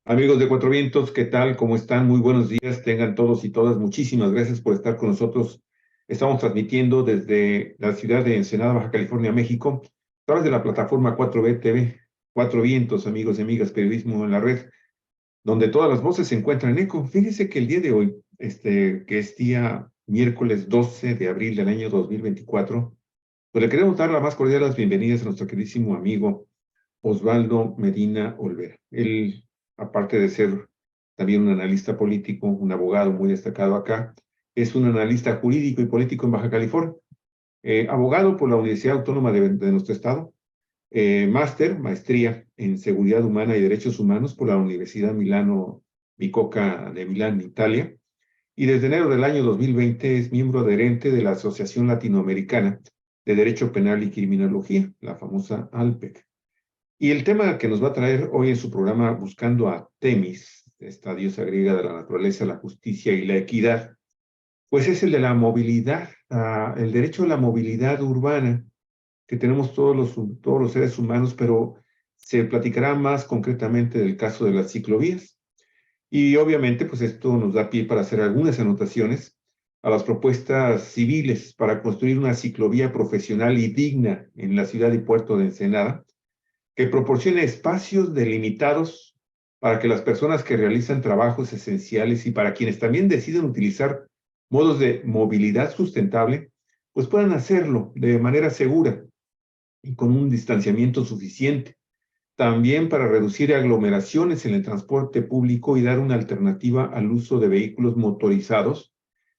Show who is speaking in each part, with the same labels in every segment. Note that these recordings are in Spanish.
Speaker 1: Amigos de Cuatro Vientos, ¿qué tal? ¿Cómo están? Muy buenos días. Tengan todos y todas muchísimas gracias por estar con nosotros. Estamos transmitiendo desde la ciudad de Ensenada, Baja California, México, a través de la plataforma 4B TV, Cuatro Vientos, amigos y amigas, periodismo en la red, donde todas las voces se encuentran en eco. Fíjense que el día de hoy, que es día miércoles 12 de abril del año 2024, pues le queremos dar la más cordial las bienvenidas a nuestro queridísimo amigo Osvaldo Medina Olvera. Él, aparte de ser también un analista político, un abogado muy destacado acá, es un analista jurídico y político en Baja California, abogado por la Universidad Autónoma de nuestro estado, maestría en Seguridad Humana y Derechos Humanos por la Universidad Milano Bicocca de Milán, Italia, y desde enero del año 2020 es miembro adherente de la Asociación Latinoamericana de Derecho Penal y Criminología, la famosa ALPEC. Y el tema que nos va a traer hoy en su programa Buscando a Temis, esta diosa griega de la naturaleza, la justicia y la equidad, pues es el de la movilidad, el derecho a la movilidad urbana que tenemos todos los seres humanos, pero se platicará más concretamente del caso de las ciclovías. Y obviamente, pues esto nos da pie para hacer algunas anotaciones a las propuestas civiles para construir una ciclovía profesional y digna en la ciudad y puerto de Ensenada, que proporcione espacios delimitados para que las personas que realizan trabajos esenciales y para quienes también deciden utilizar modos de movilidad sustentable, pues puedan hacerlo de manera segura y con un distanciamiento suficiente. También para reducir aglomeraciones en el transporte público y dar una alternativa al uso de vehículos motorizados,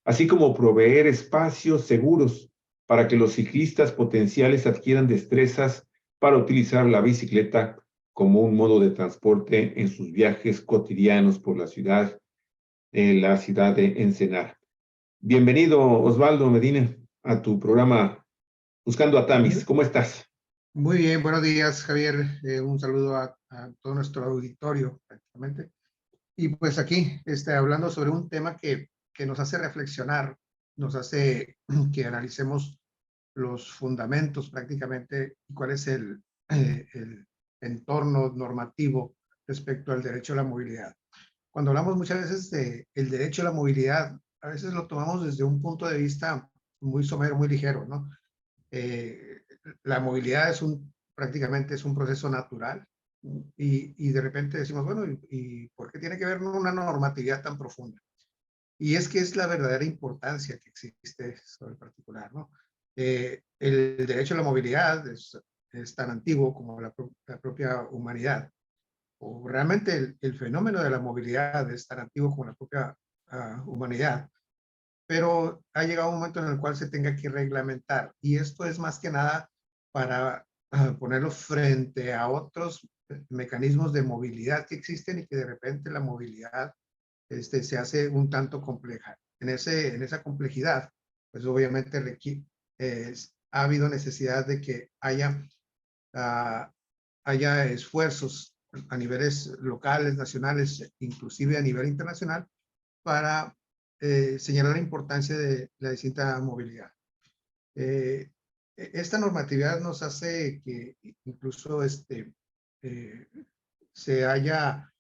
Speaker 1: así como proveer espacios seguros para que los ciclistas potenciales adquieran destrezas para utilizar la bicicleta como un modo de transporte en sus viajes cotidianos por la ciudad de Ensenada. Bienvenido, Osvaldo Medina, a tu programa Buscando a Tamis.
Speaker 2: Muy
Speaker 1: ¿Cómo estás?
Speaker 2: muy bien, buenos días, Javier. Un saludo a todo nuestro auditorio, prácticamente. Y pues aquí, hablando sobre un tema que nos hace reflexionar, nos hace que analicemos los fundamentos prácticamente y cuál es el entorno normativo respecto al derecho a la movilidad. Cuando hablamos muchas veces del derecho a la movilidad, a veces lo tomamos desde un punto de vista muy somero, muy ligero, ¿no? Eh, la movilidad prácticamente es un proceso natural y de repente decimos, bueno, ¿y por qué tiene que ver una normatividad tan profunda? Y es que es la verdadera importancia que existe sobre el particular, ¿no? El derecho a la movilidad es tan antiguo como la propia humanidad, o realmente el fenómeno de la movilidad es tan antiguo como la propia humanidad, pero ha llegado un momento en el cual se tenga que reglamentar. Y esto es más que nada para ponerlo frente a otros mecanismos de movilidad que existen y que de repente la movilidad se hace un tanto compleja. En esa complejidad, pues obviamente ha habido necesidad de que uh, haya esfuerzos a niveles locales, nacionales, inclusive a nivel internacional, para señalar la importancia de la distinta movilidad. Esta normatividad nos hace que incluso se haya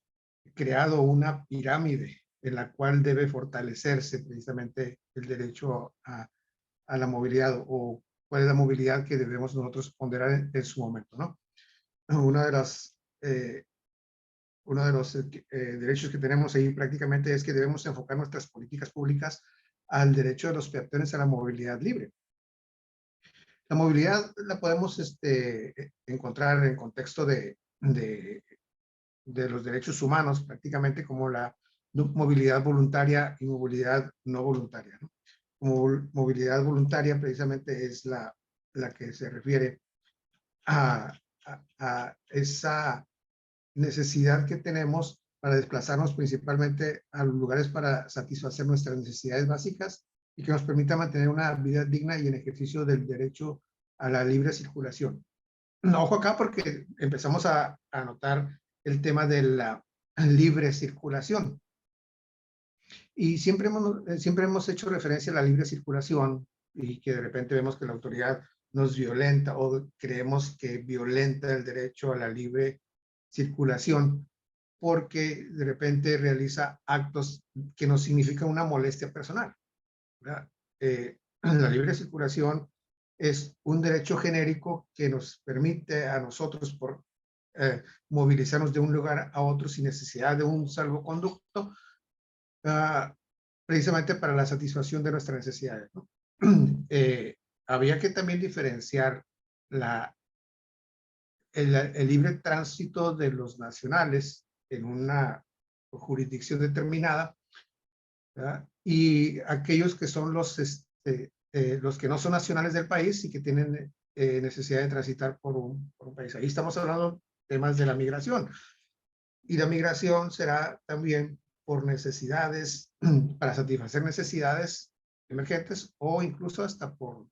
Speaker 2: creado una pirámide en la cual debe fortalecerse precisamente el derecho a la movilidad, o cuál es la movilidad que debemos nosotros ponderar en su momento, ¿no? Una de las uno de los derechos que tenemos ahí prácticamente es que debemos enfocar nuestras políticas públicas al derecho de los peatones a la movilidad libre. La movilidad la podemos encontrar en contexto de los derechos humanos, prácticamente como la movilidad voluntaria y movilidad no voluntaria, ¿no? Como movilidad voluntaria precisamente es la que se refiere a esa necesidad que tenemos para desplazarnos principalmente a los lugares para satisfacer nuestras necesidades básicas y que nos permita mantener una vida digna y en ejercicio del derecho a la libre circulación. No, ojo acá porque empezamos a notar el tema de la libre circulación. Y siempre hemos hecho referencia a la libre circulación y que de repente vemos que la autoridad nos violenta o creemos que violenta el derecho a la libre circulación porque de repente realiza actos que nos significan una molestia personal, ¿verdad? La libre circulación es un derecho genérico que nos permite a nosotros movilizarnos de un lugar a otro sin necesidad de un salvoconducto, precisamente para la satisfacción de nuestras necesidades, ¿no? Había que también diferenciar el libre tránsito de los nacionales en una jurisdicción determinada, ¿verdad? Y aquellos que son los que no son nacionales del país y que tienen necesidad de transitar por un país. Ahí estamos hablando de temas de la migración. Y la migración será también por necesidades, para satisfacer necesidades emergentes o incluso hasta por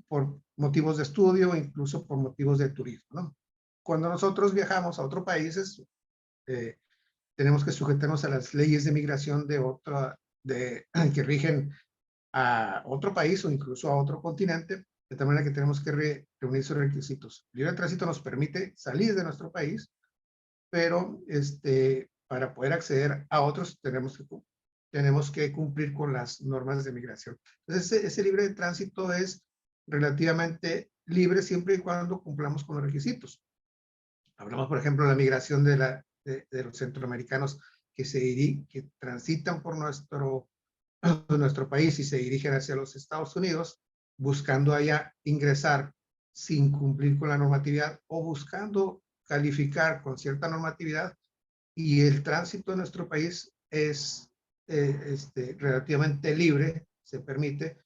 Speaker 2: por motivos de estudio, incluso por motivos de turismo, ¿no? Cuando nosotros viajamos a otros países, tenemos que sujetarnos a las leyes de migración que rigen a otro país o incluso a otro continente, de tal manera que tenemos que reunir sus requisitos. El libre tránsito nos permite salir de nuestro país, pero para poder acceder a otros tenemos que cumplir con las normas de migración. Entonces, ese libre tránsito es relativamente libre siempre y cuando cumplamos con los requisitos. Hablamos, por ejemplo, de la migración de los centroamericanos que transitan por nuestro país y se dirigen hacia los Estados Unidos, buscando allá ingresar sin cumplir con la normatividad o buscando calificar con cierta normatividad, y el tránsito en nuestro país es relativamente libre, se permite,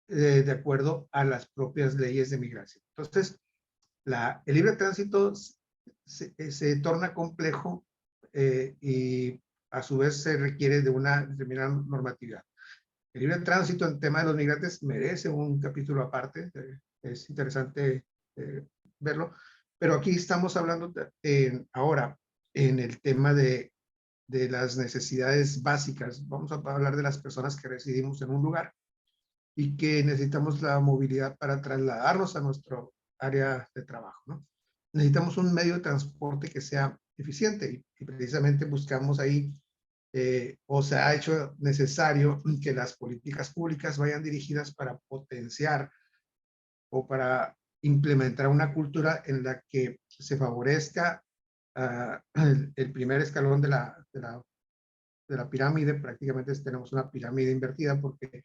Speaker 2: de acuerdo a las propias leyes de migración. Entonces, el libre tránsito se torna complejo y a su vez se requiere de una determinada normatividad. El libre tránsito en tema de los migrantes merece un capítulo aparte, es interesante verlo, pero aquí estamos hablando ahora en el tema de las necesidades básicas. Vamos a hablar de las personas que residimos en un lugar y que necesitamos la movilidad para trasladarnos a nuestro área de trabajo, ¿no? Necesitamos un medio de transporte que sea eficiente y precisamente buscamos ahí, o se ha hecho necesario que las políticas públicas vayan dirigidas para potenciar o para implementar una cultura en la que se favorezca el primer escalón de la pirámide. Prácticamente tenemos una pirámide invertida porque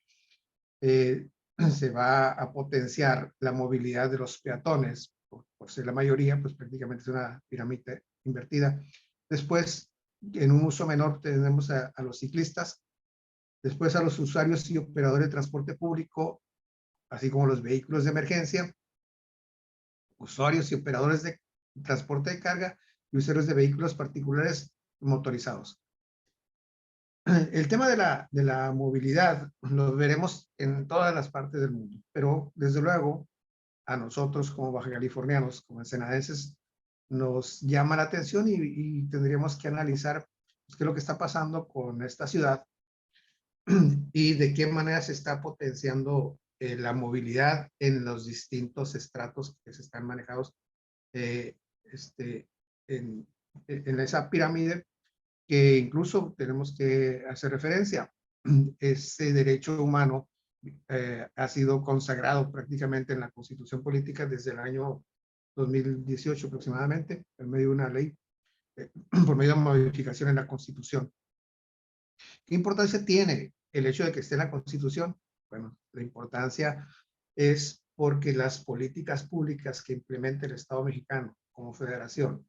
Speaker 2: se va a potenciar la movilidad de los peatones, por ser la mayoría, pues prácticamente es una pirámide invertida. Después, en un uso menor, tenemos a los ciclistas, después a los usuarios y operadores de transporte público, así como los vehículos de emergencia, usuarios y operadores de transporte de carga y usuarios de vehículos particulares motorizados. El tema de la movilidad lo veremos en todas las partes del mundo, pero desde luego a nosotros como baja californianos, como ensenadenses, nos llama la atención y tendríamos que analizar qué es lo que está pasando con esta ciudad y de qué manera se está potenciando la movilidad en los distintos estratos que se están manejados en esa pirámide, que incluso tenemos que hacer referencia. Ese derecho humano ha sido consagrado prácticamente en la Constitución Política desde el año 2018 aproximadamente, en medio de una ley, por medio de modificación en la Constitución. ¿Qué importancia tiene el hecho de que esté en la Constitución? Bueno, la importancia es porque las políticas públicas que implementa el Estado mexicano como federación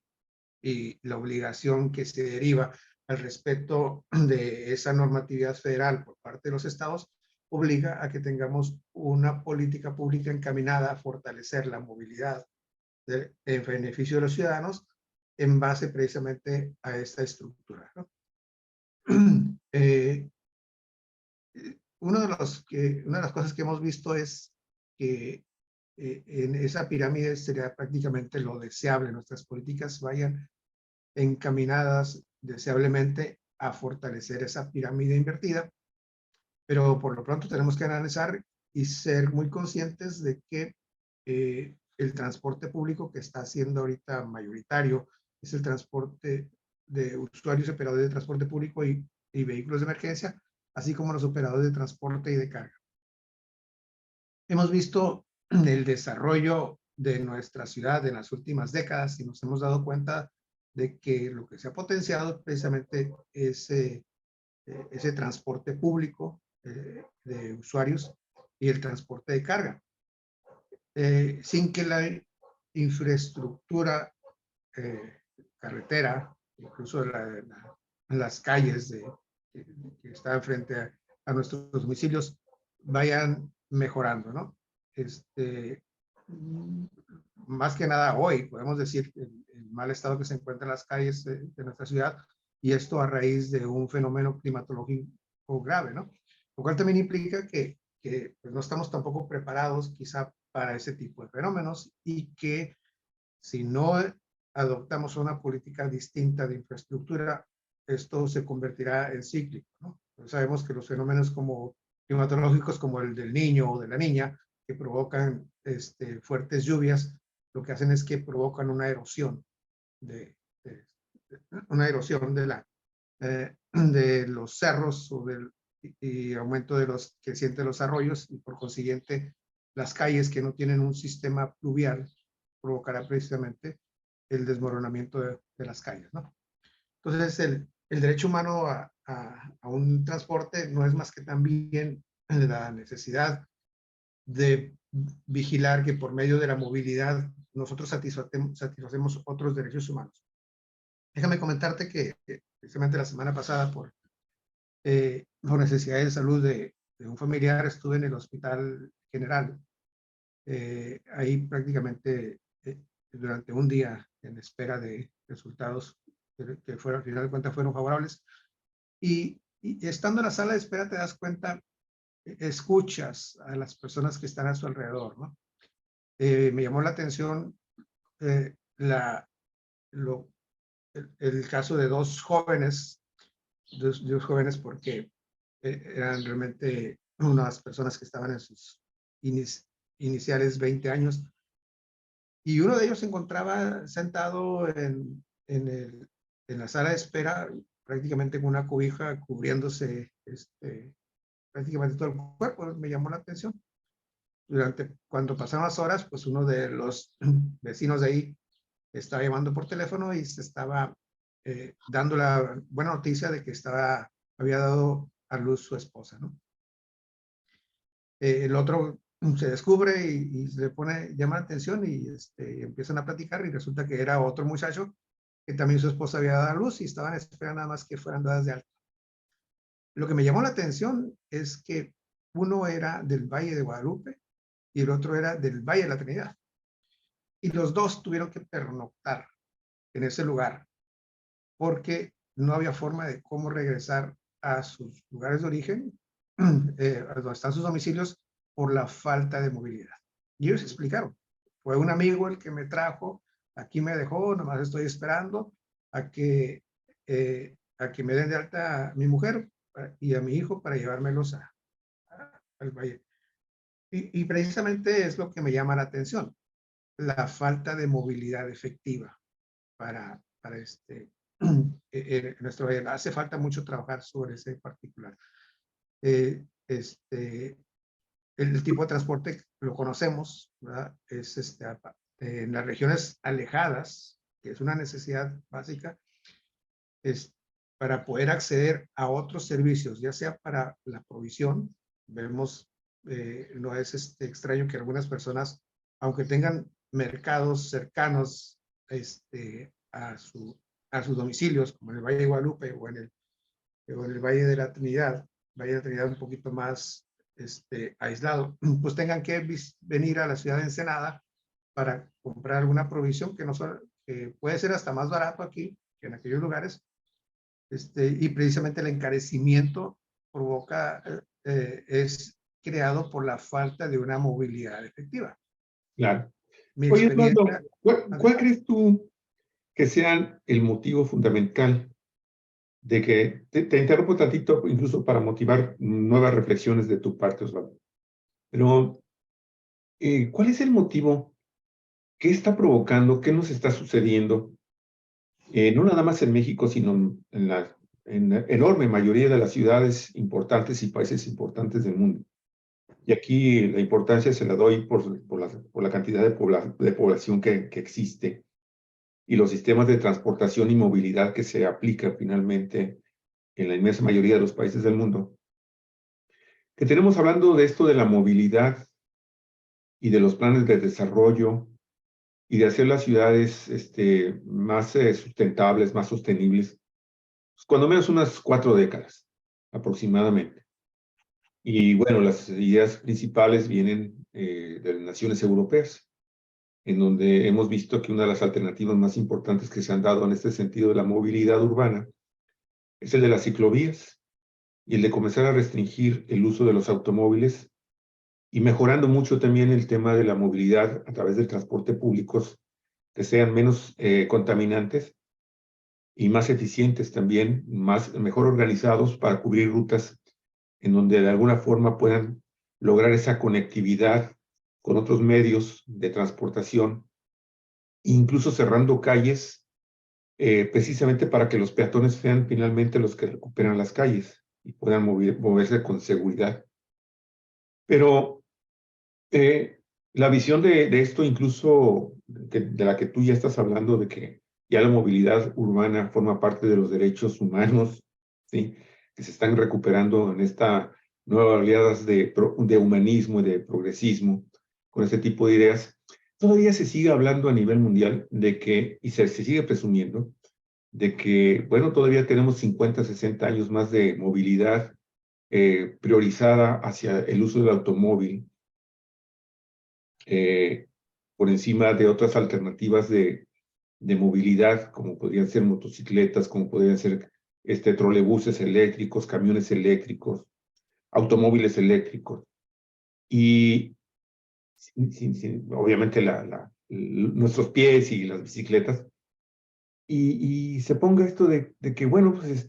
Speaker 2: y la obligación que se deriva al respecto de esa normatividad federal por parte de los estados, obliga a que tengamos una política pública encaminada a fortalecer la movilidad en beneficio de los ciudadanos en base precisamente a esta estructura, ¿no? Una de las cosas que hemos visto es que en esa pirámide sería prácticamente lo deseable. Nuestras políticas vayan encaminadas deseablemente a fortalecer esa pirámide invertida, pero por lo pronto tenemos que analizar y ser muy conscientes de que el transporte público, que está siendo ahorita mayoritario, es el transporte de usuarios y operadores de transporte público y vehículos de emergencia, así como los operadores de transporte y de carga. Hemos visto el desarrollo de nuestra ciudad en las últimas décadas y nos hemos dado cuenta de que lo que se ha potenciado precisamente es ese transporte público de usuarios y el transporte de carga, sin que la infraestructura carretera, incluso las calles que están frente a nuestros domicilios, vayan mejorando, ¿no? Más que nada hoy, podemos decir, el mal estado que se encuentra en las calles de nuestra ciudad, y esto a raíz de un fenómeno climatológico grave, ¿no? Lo cual también implica que pues no estamos tampoco preparados quizá para ese tipo de fenómenos, y que si no adoptamos una política distinta de infraestructura, esto se convertirá en cíclico, ¿no? Pues sabemos que los fenómenos como climatológicos como el del niño o de la niña, que provocan fuertes lluvias, lo que hacen es que provocan una erosión de los cerros y aumento de los crecientes de los arroyos, y por consiguiente las calles que no tienen un sistema pluvial provocará precisamente el desmoronamiento de las calles, ¿no? Entonces el derecho humano a un transporte no es más que también la necesidad de vigilar que por medio de la movilidad nosotros satisfacemos otros derechos humanos. Déjame comentarte que precisamente la semana pasada por necesidades de salud de un familiar estuve en el hospital general. Ahí prácticamente durante un día en espera de resultados que al final de cuentas fueron favorables. Y estando en la sala de espera te das cuenta, escuchas a las personas que están a su alrededor, ¿no? Me llamó la atención el caso de dos jóvenes porque eran realmente unas personas que estaban en sus iniciales 20 años, y uno de ellos se encontraba sentado en la sala de espera, prácticamente con una cobija cubriéndose prácticamente todo el cuerpo. Me llamó la atención. Cuando pasaron las horas, pues uno de los vecinos de ahí estaba llamando por teléfono y se estaba dando la buena noticia de que había dado a luz su esposa, ¿no? El otro se descubre y se le llama la atención, y empiezan a platicar, y resulta que era otro muchacho que también su esposa había dado a luz y estaban esperando nada más que fueran dadas de alta. Lo que me llamó la atención es que uno era del Valle de Guadalupe y el otro era del Valle de la Trinidad. Y los dos tuvieron que pernoctar en ese lugar porque no había forma de cómo regresar a sus lugares de origen, donde están sus domicilios, por la falta de movilidad. Y ellos explicaron, fue un amigo el que me trajo, aquí me dejó, nomás estoy esperando a que me den de alta a mi mujer y a mi hijo para llevármelos al valle. Y precisamente es lo que me llama la atención, la falta de movilidad efectiva para nuestro valle. Hace falta mucho trabajar sobre ese particular. El tipo de transporte lo conocemos, ¿verdad? Es en las regiones alejadas, que es una necesidad básica, es para poder acceder a otros servicios, ya sea para la provisión. Vemos, no es extraño que algunas personas, aunque tengan mercados cercanos a sus domicilios, como en el Valle de Guadalupe o en el Valle de la Trinidad, un poquito más aislado, pues tengan que venir a la ciudad de Ensenada para comprar alguna provisión que puede ser hasta más barato aquí que en aquellos lugares. Y precisamente el encarecimiento es creado por la falta de una movilidad efectiva.
Speaker 1: Claro.
Speaker 2: Mi
Speaker 1: Oye,
Speaker 2: experiencia.
Speaker 1: Eduardo, ¿cuál crees tú que sea el motivo fundamental de que te interrumpo tantito, incluso para motivar nuevas reflexiones de tu parte, Osvaldo? Pero, ¿cuál es el motivo? ¿Qué está provocando? ¿Qué nos está sucediendo? no nada más en México, sino en la enorme mayoría de las ciudades importantes y países importantes del mundo. Y aquí la importancia se la doy por la cantidad de población que existe y los sistemas de transportación y movilidad que se aplican finalmente en la inmensa mayoría de los países del mundo. Que tenemos hablando de esto de la movilidad y de los planes de desarrollo y de hacer las ciudades más sustentables, más sostenibles, pues, cuando menos unas 4 décadas aproximadamente. Y bueno, las ideas principales vienen de las naciones europeas, en donde hemos visto que una de las alternativas más importantes que se han dado en este sentido de la movilidad urbana es el de las ciclovías y el de comenzar a restringir el uso de los automóviles y mejorando mucho también el tema de la movilidad a través del transporte público, que sean menos contaminantes y más eficientes también, mejor organizados para cubrir rutas en donde de alguna forma puedan lograr esa conectividad con otros medios de transportación, incluso cerrando calles, precisamente para que los peatones sean finalmente los que recuperan las calles y puedan moverse con seguridad. Pero la visión de esto, incluso de la que tú ya estás hablando, de que ya la movilidad urbana forma parte de los derechos humanos, ¿sí? Que se están recuperando en esta nueva oleadas de humanismo y de progresismo, con este tipo de ideas, todavía se sigue hablando a nivel mundial de que, y se sigue presumiendo, de que, bueno, todavía tenemos 50, 60 años más de movilidad priorizada hacia el uso del automóvil, por encima de otras alternativas de movilidad, como podrían ser motocicletas, como podrían ser trolebuses eléctricos, camiones eléctricos, automóviles eléctricos. Y obviamente nuestros pies y las bicicletas. Y se ponga esto de que, bueno, pues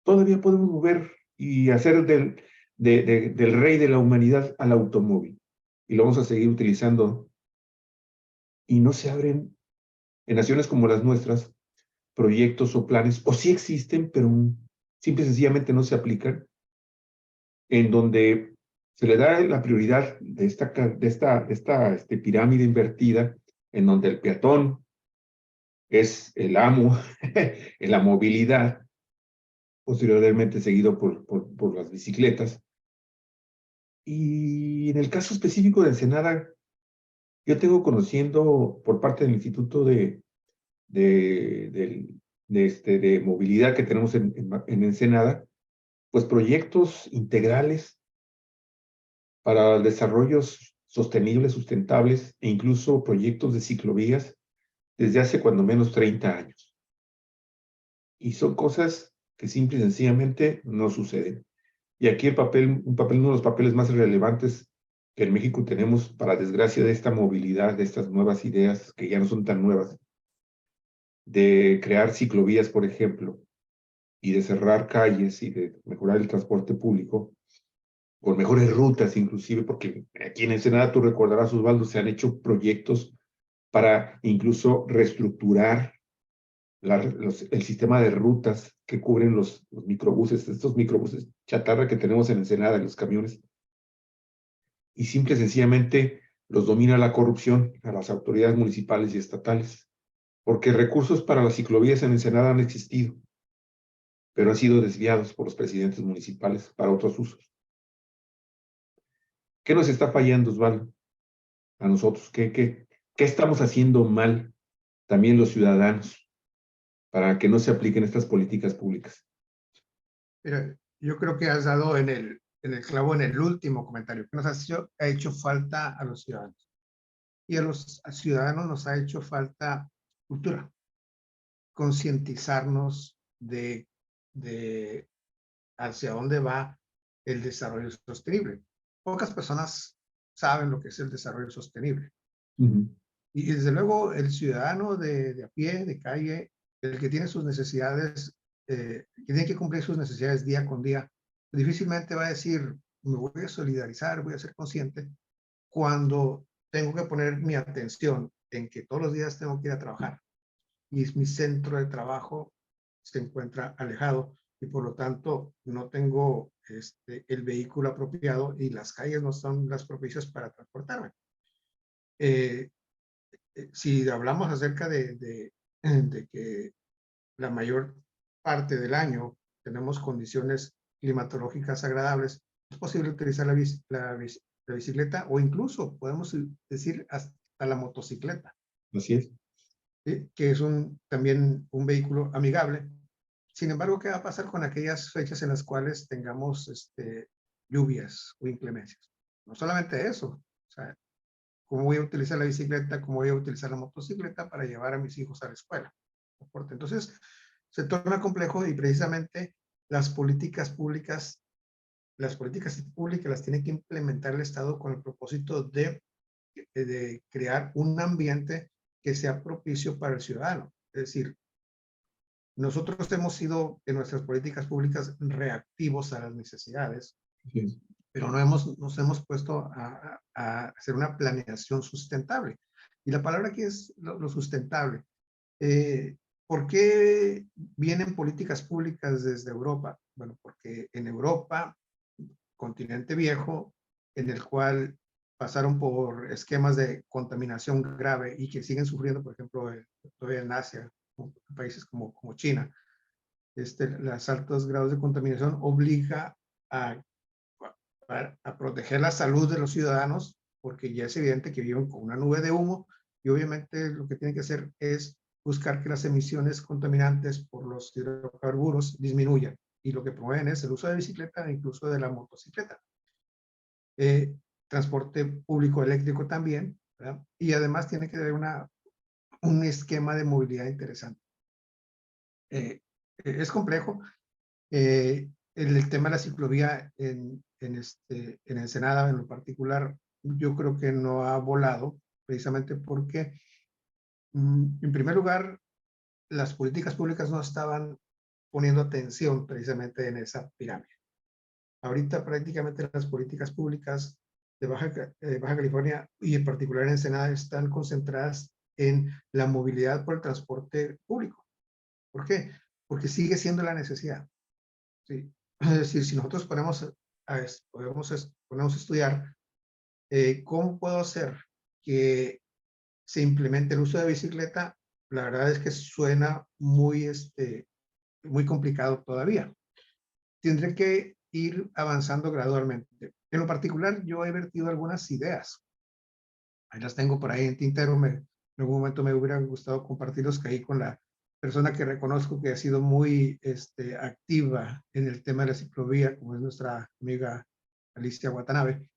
Speaker 1: todavía podemos mover y hacer del rey de la humanidad al automóvil. Y lo vamos a seguir utilizando. Y no se abren en naciones como las nuestras proyectos o planes, o sí existen, pero simple y sencillamente no se aplican, en donde se le da la prioridad de esta pirámide invertida, en donde el peatón es el amo en la movilidad, posteriormente seguido por las bicicletas. Y en el caso específico de Ensenada, yo tengo conociendo por parte del Instituto de movilidad que tenemos en Ensenada, pues proyectos integrales para desarrollos sostenibles, sustentables, e incluso proyectos de ciclovías desde hace cuando menos 30 años. Y son cosas que simple y sencillamente no suceden. Y aquí uno de los papeles más relevantes que en México tenemos, para desgracia de esta movilidad, de estas nuevas ideas que ya no son tan nuevas, de crear ciclovías, por ejemplo, y de cerrar calles y de mejorar el transporte público, con mejores rutas inclusive, porque aquí en Ensenada, tú recordarás, Osvaldo, se han hecho proyectos para incluso reestructurar el sistema de rutas que cubren los microbuses, estos microbuses chatarra que tenemos en Ensenada, en los camiones, y simple y sencillamente los domina la corrupción a las autoridades municipales y estatales, porque recursos para las ciclovías en Ensenada han existido, pero han sido desviados por los presidentes municipales para otros usos. ¿Qué nos está fallando, Osvaldo, a nosotros? ¿Qué estamos haciendo mal también los ciudadanos para que no se apliquen estas políticas públicas?
Speaker 2: Mira, yo creo que has dado en el clavo en el último comentario, que nos ha hecho falta a los ciudadanos. Y a los ciudadanos nos ha hecho falta cultura, concientizarnos de hacia dónde va el desarrollo sostenible. Pocas personas saben lo que es el desarrollo sostenible. Y desde luego el ciudadano de a pie, de calle, el que tiene sus necesidades, que tiene que cumplir sus necesidades día con día, difícilmente va a decir, me voy a solidarizar, voy a ser consciente, cuando tengo que poner mi atención en que todos los días tengo que ir a trabajar, y mi centro de trabajo se encuentra alejado y por lo tanto no tengo el vehículo apropiado y las calles no son las propicias para transportarme. Eh, si hablamos acerca de que la mayor parte del año tenemos condiciones climatológicas agradables, es posible utilizar la bicicleta o incluso podemos decir hasta la motocicleta.
Speaker 1: Así es.
Speaker 2: ¿Sí? Que es también un vehículo amigable. Sin embargo, ¿qué va a pasar con aquellas fechas en las cuales tengamos lluvias o inclemencias? No solamente eso, o sea, ¿cómo voy a utilizar la bicicleta? ¿Cómo voy a utilizar la motocicleta para llevar a mis hijos a la escuela? Entonces, se torna complejo y precisamente las políticas públicas las tiene que implementar el Estado con el propósito de crear un ambiente que sea propicio para el ciudadano. Es decir, nosotros hemos sido en nuestras políticas públicas reactivos a las necesidades, pero nos hemos puesto a hacer una planeación sustentable. Y la palabra aquí es lo sustentable. ¿Por qué vienen políticas públicas desde Europa? Bueno, porque en Europa, continente viejo, en el cual pasaron por esquemas de contaminación grave y que siguen sufriendo, por ejemplo, todavía en Asia, países como China, los altos grados de contaminación obliga a, a proteger la salud de los ciudadanos, porque ya es evidente que viven con una nube de humo y obviamente lo que tienen que hacer es buscar que las emisiones contaminantes por los hidrocarburos disminuyan. Y lo que promueven es el uso de bicicleta e incluso de la motocicleta. Transporte público eléctrico también, ¿verdad? Y además tiene que haber un esquema de movilidad interesante. Es complejo. El tema de la ciclovía en Ensenada, en lo particular, yo creo que no ha volado, precisamente porque, en primer lugar, las políticas públicas no estaban poniendo atención precisamente en esa pirámide. Ahorita prácticamente las políticas públicas de Baja California y en particular en Ensenada están concentradas en la movilidad por el transporte público. ¿Por qué? Porque sigue siendo la necesidad. ¿Sí? Es decir, si nosotros ponemos a estudiar cómo puedo hacer que se implemente el uso de bicicleta, la verdad es que suena muy complicado todavía. Tendré que ir avanzando gradualmente. En lo particular, yo he vertido algunas ideas. Ahí las tengo por ahí en tintero. En algún momento me hubiera gustado compartirlos que ahí con la persona que reconozco que ha sido muy activa en el tema de la ciclovía, como es nuestra amiga Alicia Watanabe,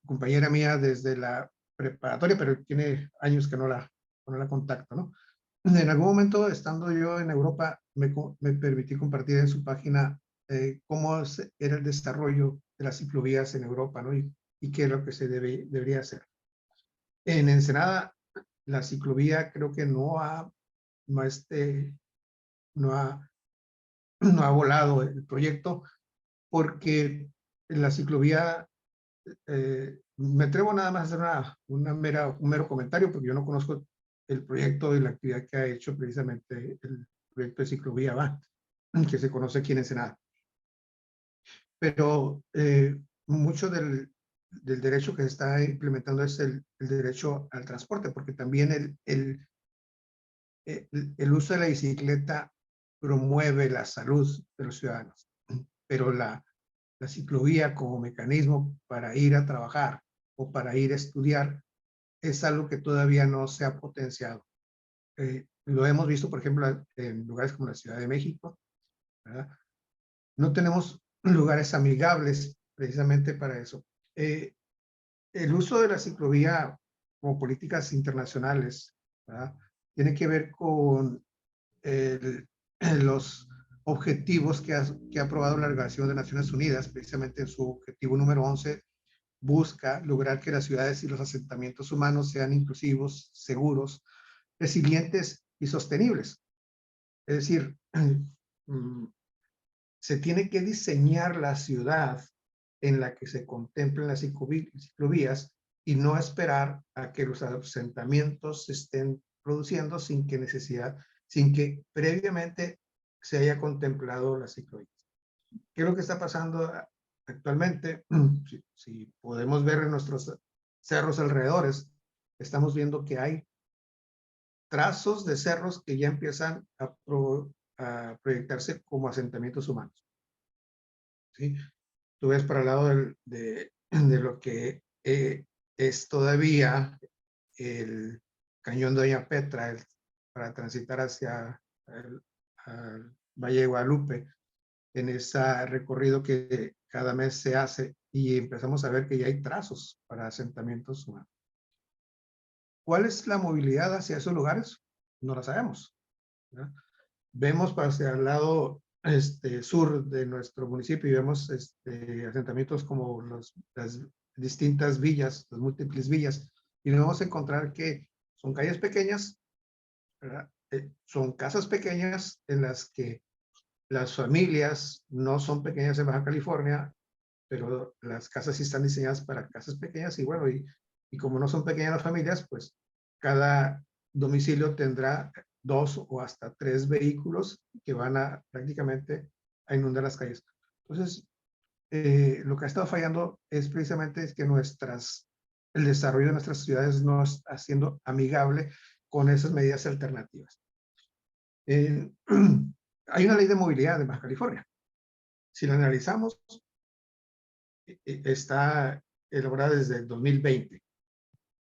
Speaker 2: compañera mía desde la preparatoria, pero tiene años que no la contacto, ¿no? En algún momento, estando yo en Europa, me permití compartir en su página cómo era el desarrollo de las ciclovías en Europa, ¿no? Y qué es lo que se debería hacer. En Ensenada, la ciclovía creo que no ha, no ha volado el proyecto porque la ciclovía, me atrevo nada más a hacer un mero comentario porque yo no conozco el proyecto y la actividad que ha hecho precisamente el proyecto de ciclovía VA, que se conoce aquí en Ensenada. Pero mucho del derecho que se está implementando es el derecho al transporte, porque también el uso de la bicicleta promueve la salud de los ciudadanos, pero la ciclovía como mecanismo para ir a trabajar o para ir a estudiar es algo que todavía no se ha potenciado. Lo hemos visto, por ejemplo, en lugares como la Ciudad de México, ¿verdad? No tenemos lugares amigables precisamente para eso. El uso de la ciclovía como políticas internacionales, ¿verdad? Tiene que ver con los objetivos que ha aprobado la Organización de Naciones Unidas, precisamente en su objetivo número 11, busca lograr que las ciudades y los asentamientos humanos sean inclusivos, seguros, resilientes y sostenibles. Es decir, se tiene que diseñar la ciudad en la que se contemplen las ciclovías y no esperar a que los asentamientos estén produciendo sin que previamente se haya contemplado las ciclovías. ¿Qué es lo que está pasando actualmente? Si podemos ver en nuestros cerros alrededores, estamos viendo que hay trazos de cerros que ya empiezan a proyectarse como asentamientos humanos. ¿Sí? Tú ves para el lado de lo que es todavía el cañón de Doña Petra para transitar hacia el Valle de Guadalupe, en ese recorrido que cada mes se hace, y empezamos a ver que ya hay trazos para asentamientos humanos. ¿Cuál es la movilidad hacia esos lugares? No la sabemos, ¿verdad? Vemos hacia el lado sur de nuestro municipio y vemos asentamientos como las distintas villas, las múltiples villas, y vamos a encontrar que son calles pequeñas, ¿verdad? Son casas pequeñas en las que las familias no son pequeñas en Baja California, pero las casas sí están diseñadas para casas pequeñas, y bueno, y como no son pequeñas las familias, pues cada domicilio tendrá 2 o hasta 3 vehículos que van prácticamente a inundar las calles. Entonces, lo que ha estado fallando es precisamente que el desarrollo de nuestras ciudades no está siendo amigable con esas medidas alternativas. Hay una ley de movilidad de Baja California. Si la analizamos, está elaborada desde el 2020.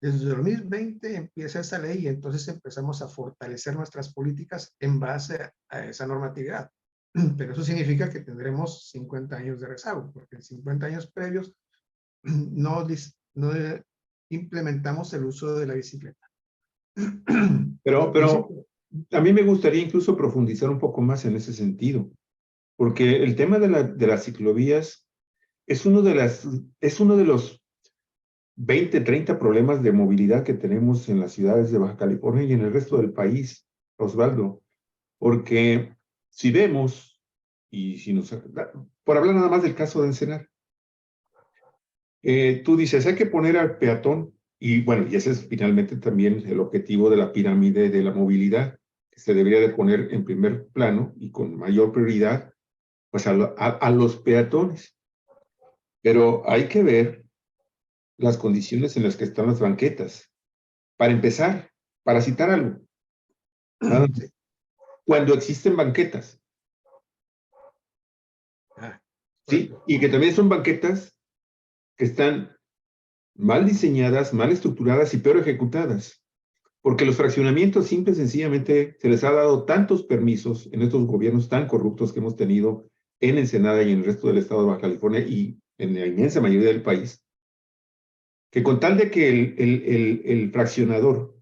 Speaker 2: Desde el 2020 empieza esa ley y entonces empezamos a fortalecer nuestras políticas en base a esa normatividad. Pero eso significa que tendremos 50 años de rezago, porque en 50 años previos no implementamos el uso de la bicicleta.
Speaker 1: Pero a mí me gustaría incluso profundizar un poco más en ese sentido, porque el tema de las ciclovías es uno de los 20, 30 problemas de movilidad que tenemos en las ciudades de Baja California y en el resto del país, Osvaldo, porque si vemos, y si nos, por hablar nada más del caso de Ensenada, tú dices, hay que poner al peatón, y bueno, y ese es finalmente también el objetivo de la pirámide de la movilidad, que se debería de poner en primer plano y con mayor prioridad, pues a los peatones. Pero hay que ver las condiciones en las que están las banquetas. Para empezar, para citar algo, cuando existen banquetas, ¿sí? Y que también son banquetas que están mal diseñadas, mal estructuradas y peor ejecutadas. Porque los fraccionamientos simple y sencillamente se les ha dado tantos permisos en estos gobiernos tan corruptos que hemos tenido en Ensenada y en el resto del estado de Baja California y en la inmensa mayoría del país, que con tal de que el fraccionador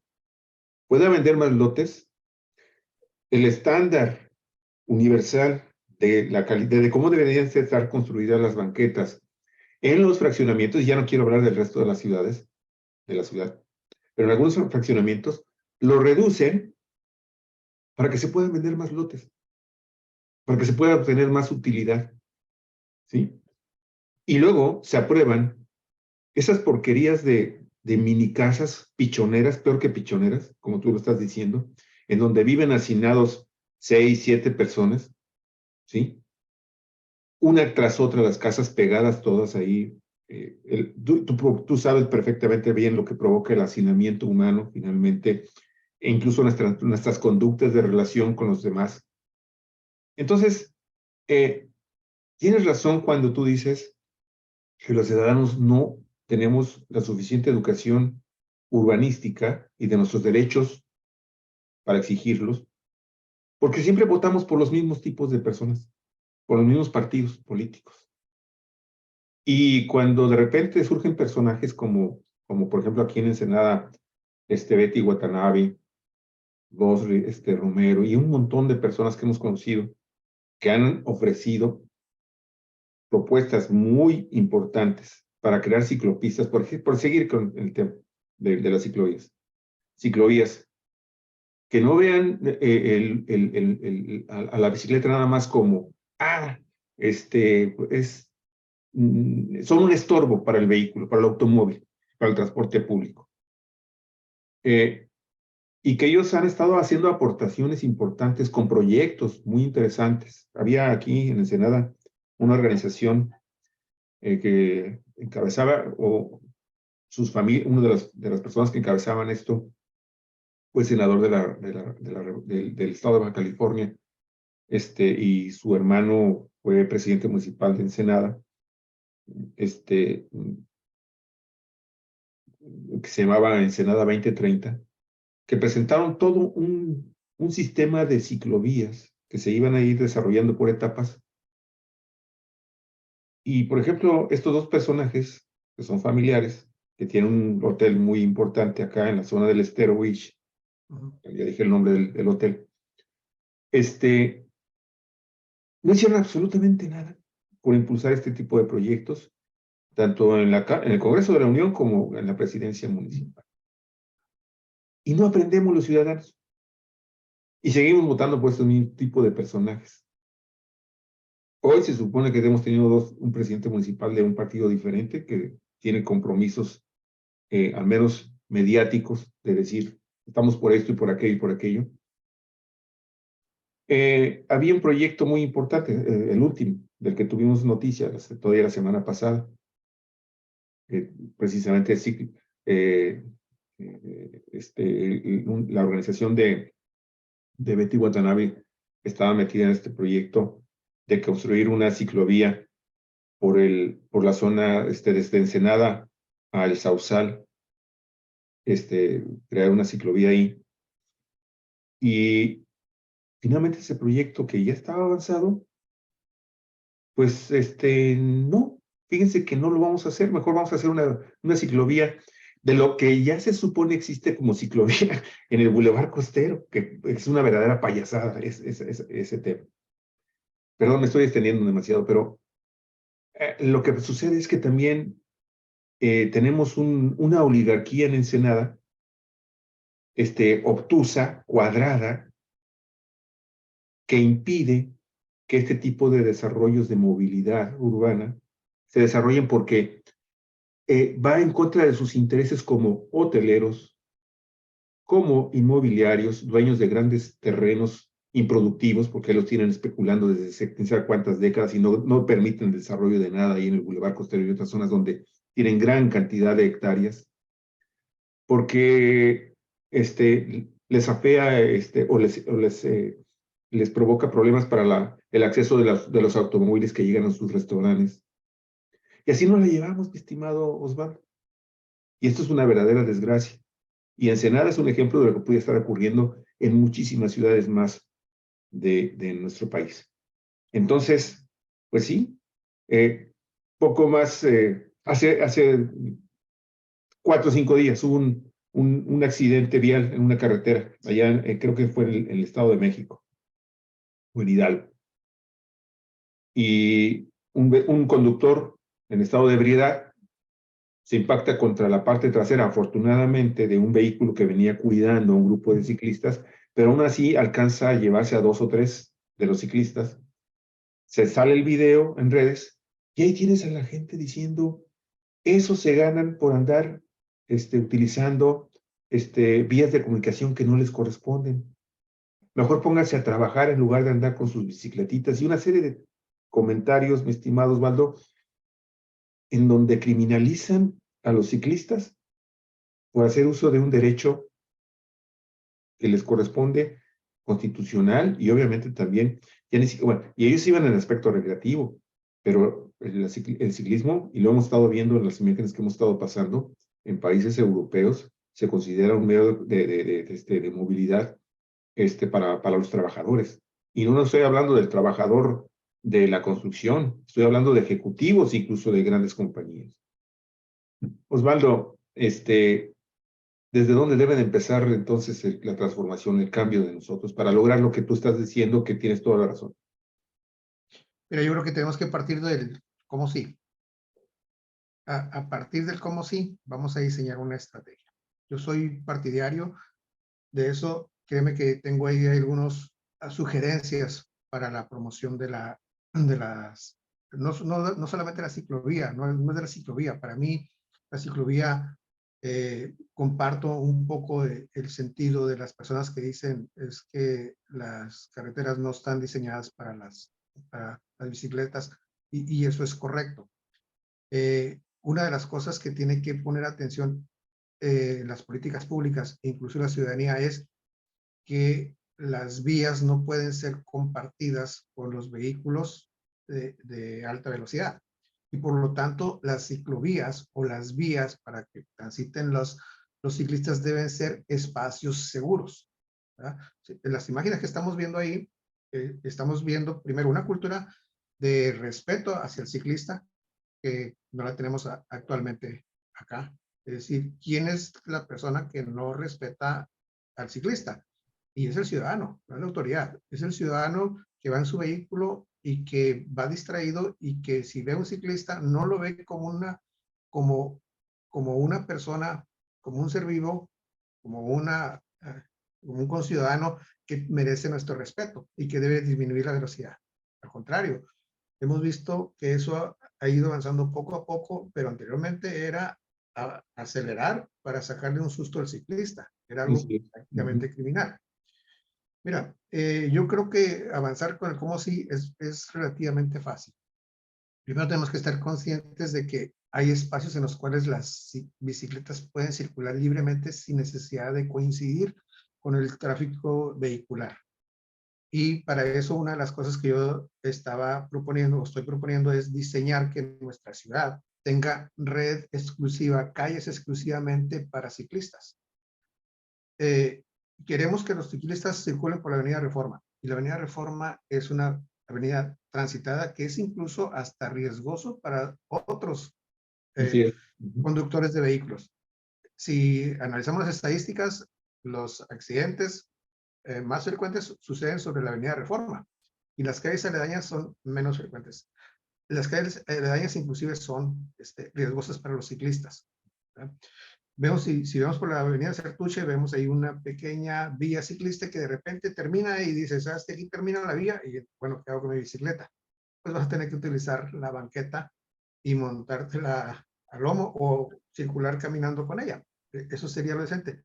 Speaker 1: pueda vender más lotes, el estándar universal de la calidad, de cómo deberían estar construidas las banquetas en los fraccionamientos, y ya no quiero hablar del resto de las ciudades, de la ciudad, pero en algunos fraccionamientos lo reducen para que se puedan vender más lotes, para que se pueda obtener más utilidad, ¿sí? Y luego se aprueban esas porquerías de mini casas pichoneras, peor que pichoneras, como tú lo estás diciendo, en donde viven hacinados 6, 7 personas, ¿sí? Una tras otra las casas pegadas todas ahí. Tú sabes perfectamente bien lo que provoca el hacinamiento humano finalmente, e incluso nuestras conductas de relación con los demás. Entonces, tienes razón cuando tú dices que los ciudadanos no tenemos la suficiente educación urbanística y de nuestros derechos para exigirlos, porque siempre votamos por los mismos tipos de personas, por los mismos partidos políticos. Y cuando de repente surgen personajes como por ejemplo aquí en Ensenada, Betty Watanabe, vos, Romero, y un montón de personas que hemos conocido que han ofrecido propuestas muy importantes para crear ciclopistas, por seguir con el tema de las ciclovías. Ciclovías que no vean a la bicicleta nada más como, son un estorbo para el vehículo, para el automóvil, para el transporte público. y que ellos han estado haciendo aportaciones importantes con proyectos muy interesantes. Había aquí en Ensenada una organización que encabezaba, o sus familias, una de las personas que encabezaban esto, fue senador del estado de Baja California, y su hermano fue presidente municipal de Ensenada, que se llamaba Ensenada 2030, que presentaron todo un sistema de ciclovías que se iban a ir desarrollando por etapas. Y, por ejemplo, estos dos personajes, que son familiares, que tienen un hotel muy importante acá en la zona del Estero Beach, ya dije el nombre del hotel, no hicieron absolutamente nada por impulsar este tipo de proyectos, tanto en el Congreso de la Unión como en la presidencia municipal. Y no aprendemos los ciudadanos. Y seguimos votando por este mismo tipo de personajes. Hoy se supone que hemos tenido un presidente municipal de un partido diferente que tiene compromisos, al menos mediáticos, de decir, estamos por esto y por aquello y por aquello. Había un proyecto muy importante, el último, del que tuvimos noticias todavía la semana pasada, precisamente la organización de Betty Watanabe estaba metida en este proyecto de construir una ciclovía por la zona desde Ensenada al Sausal, crear una ciclovía ahí. Y finalmente ese proyecto que ya estaba avanzado, pues no, fíjense que no lo vamos a hacer, mejor vamos a hacer una ciclovía de lo que ya se supone existe como ciclovía en el Boulevard Costero, que es una verdadera payasada ese tema. Perdón, me estoy extendiendo demasiado, pero lo que sucede es que también tenemos una oligarquía en Ensenada, obtusa, cuadrada, que impide que este tipo de desarrollos de movilidad urbana se desarrollen porque va en contra de sus intereses como hoteleros, como inmobiliarios, dueños de grandes terrenos improductivos, porque los tienen especulando desde quién sabe cuántas décadas y no permiten el desarrollo de nada ahí en el Boulevard Costero y otras zonas donde tienen gran cantidad de hectáreas, porque les afea o les provoca problemas para el acceso de los automóviles que llegan a sus restaurantes. Y así nos la llevamos, mi estimado Osvaldo. Y esto es una verdadera desgracia. Y Ensenada es un ejemplo de lo que puede estar ocurriendo en muchísimas ciudades más de nuestro país. Entonces, pues sí, poco más, hace 4 o 5 días hubo un accidente vial en una carretera, allá creo que fue en el Estado de México, o en Hidalgo. Y un conductor en estado de ebriedad se impacta contra la parte trasera, afortunadamente, de un vehículo que venía cuidando a un grupo de ciclistas, pero aún así alcanza a llevarse a 2 o 3 de los ciclistas. Se sale el video en redes y ahí tienes a la gente diciendo, eso se ganan por andar utilizando vías de comunicación que no les corresponden. Mejor pónganse a trabajar en lugar de andar con sus bicicletitas, y una serie de comentarios, mi estimado Osvaldo, en donde criminalizan a los ciclistas por hacer uso de un derecho que les corresponde constitucional y obviamente también, bueno, y ellos iban en el aspecto recreativo, pero el ciclismo, y lo hemos estado viendo en las imágenes que hemos estado pasando en países europeos, se considera un medio de movilidad para los trabajadores. Y no estoy hablando del trabajador de la construcción, estoy hablando de ejecutivos incluso de grandes compañías. Osvaldo, ¿desde dónde debe de empezar entonces la transformación, el cambio de nosotros para lograr lo que tú estás diciendo, que tienes toda la razón?
Speaker 2: Mira, yo creo que tenemos que partir del cómo sí. A partir del cómo sí, vamos a diseñar una estrategia. Yo soy partidario de eso. Créeme que tengo ahí algunas sugerencias para la promoción de las, no solamente la ciclovía, no es de la ciclovía. Para mí, la ciclovía comparto un poco el sentido de las personas que dicen es que las carreteras no están diseñadas para las bicicletas, y eso es correcto. Una de las cosas que tiene que poner atención las políticas públicas e incluso la ciudadanía es que las vías no pueden ser compartidas con los vehículos de alta velocidad. Y por lo tanto, las ciclovías o las vías para que transiten los ciclistas deben ser espacios seguros, ¿verdad? En las imágenes que estamos viendo ahí, estamos viendo primero una cultura de respeto hacia el ciclista, que no la tenemos actualmente acá. Es decir, ¿quién es la persona que no respeta al ciclista? Y es el ciudadano, no es la autoridad. Es el ciudadano que va en su vehículo y que va distraído y que si ve a un ciclista no lo ve como una persona, como un ser vivo, como un conciudadano que merece nuestro respeto y que debe disminuir la velocidad. Al contrario, hemos visto que eso ha ido avanzando poco a poco, pero anteriormente era acelerar para sacarle un susto al ciclista. Era algo
Speaker 1: Sí.
Speaker 2: prácticamente criminal. Mira, yo creo que avanzar con el cómo sí es relativamente fácil. Primero tenemos que estar conscientes de que hay espacios en los cuales las bicicletas pueden circular libremente sin necesidad de coincidir con el tráfico vehicular. Y para eso una de las cosas que yo estaba proponiendo o estoy proponiendo es diseñar que nuestra ciudad tenga red exclusiva, calles exclusivamente para ciclistas. Queremos que los ciclistas circulen por la Avenida Reforma, y la Avenida Reforma es una avenida transitada que es incluso hasta riesgoso para otros
Speaker 1: Sí.
Speaker 2: conductores de vehículos. Si analizamos las estadísticas, los accidentes más frecuentes suceden sobre la Avenida Reforma, y las calles aledañas son menos frecuentes. Las calles aledañas inclusive son riesgosas para los ciclistas, ¿verdad? Vemos, si vemos por la avenida Sertuche, vemos ahí una pequeña vía ciclista que de repente termina y dices, ¿sabes que aquí termina la vía? Y bueno, ¿qué hago con mi bicicleta? Pues vas a tener que utilizar la banqueta y montártela al lomo o circular caminando con ella. Eso sería lo decente.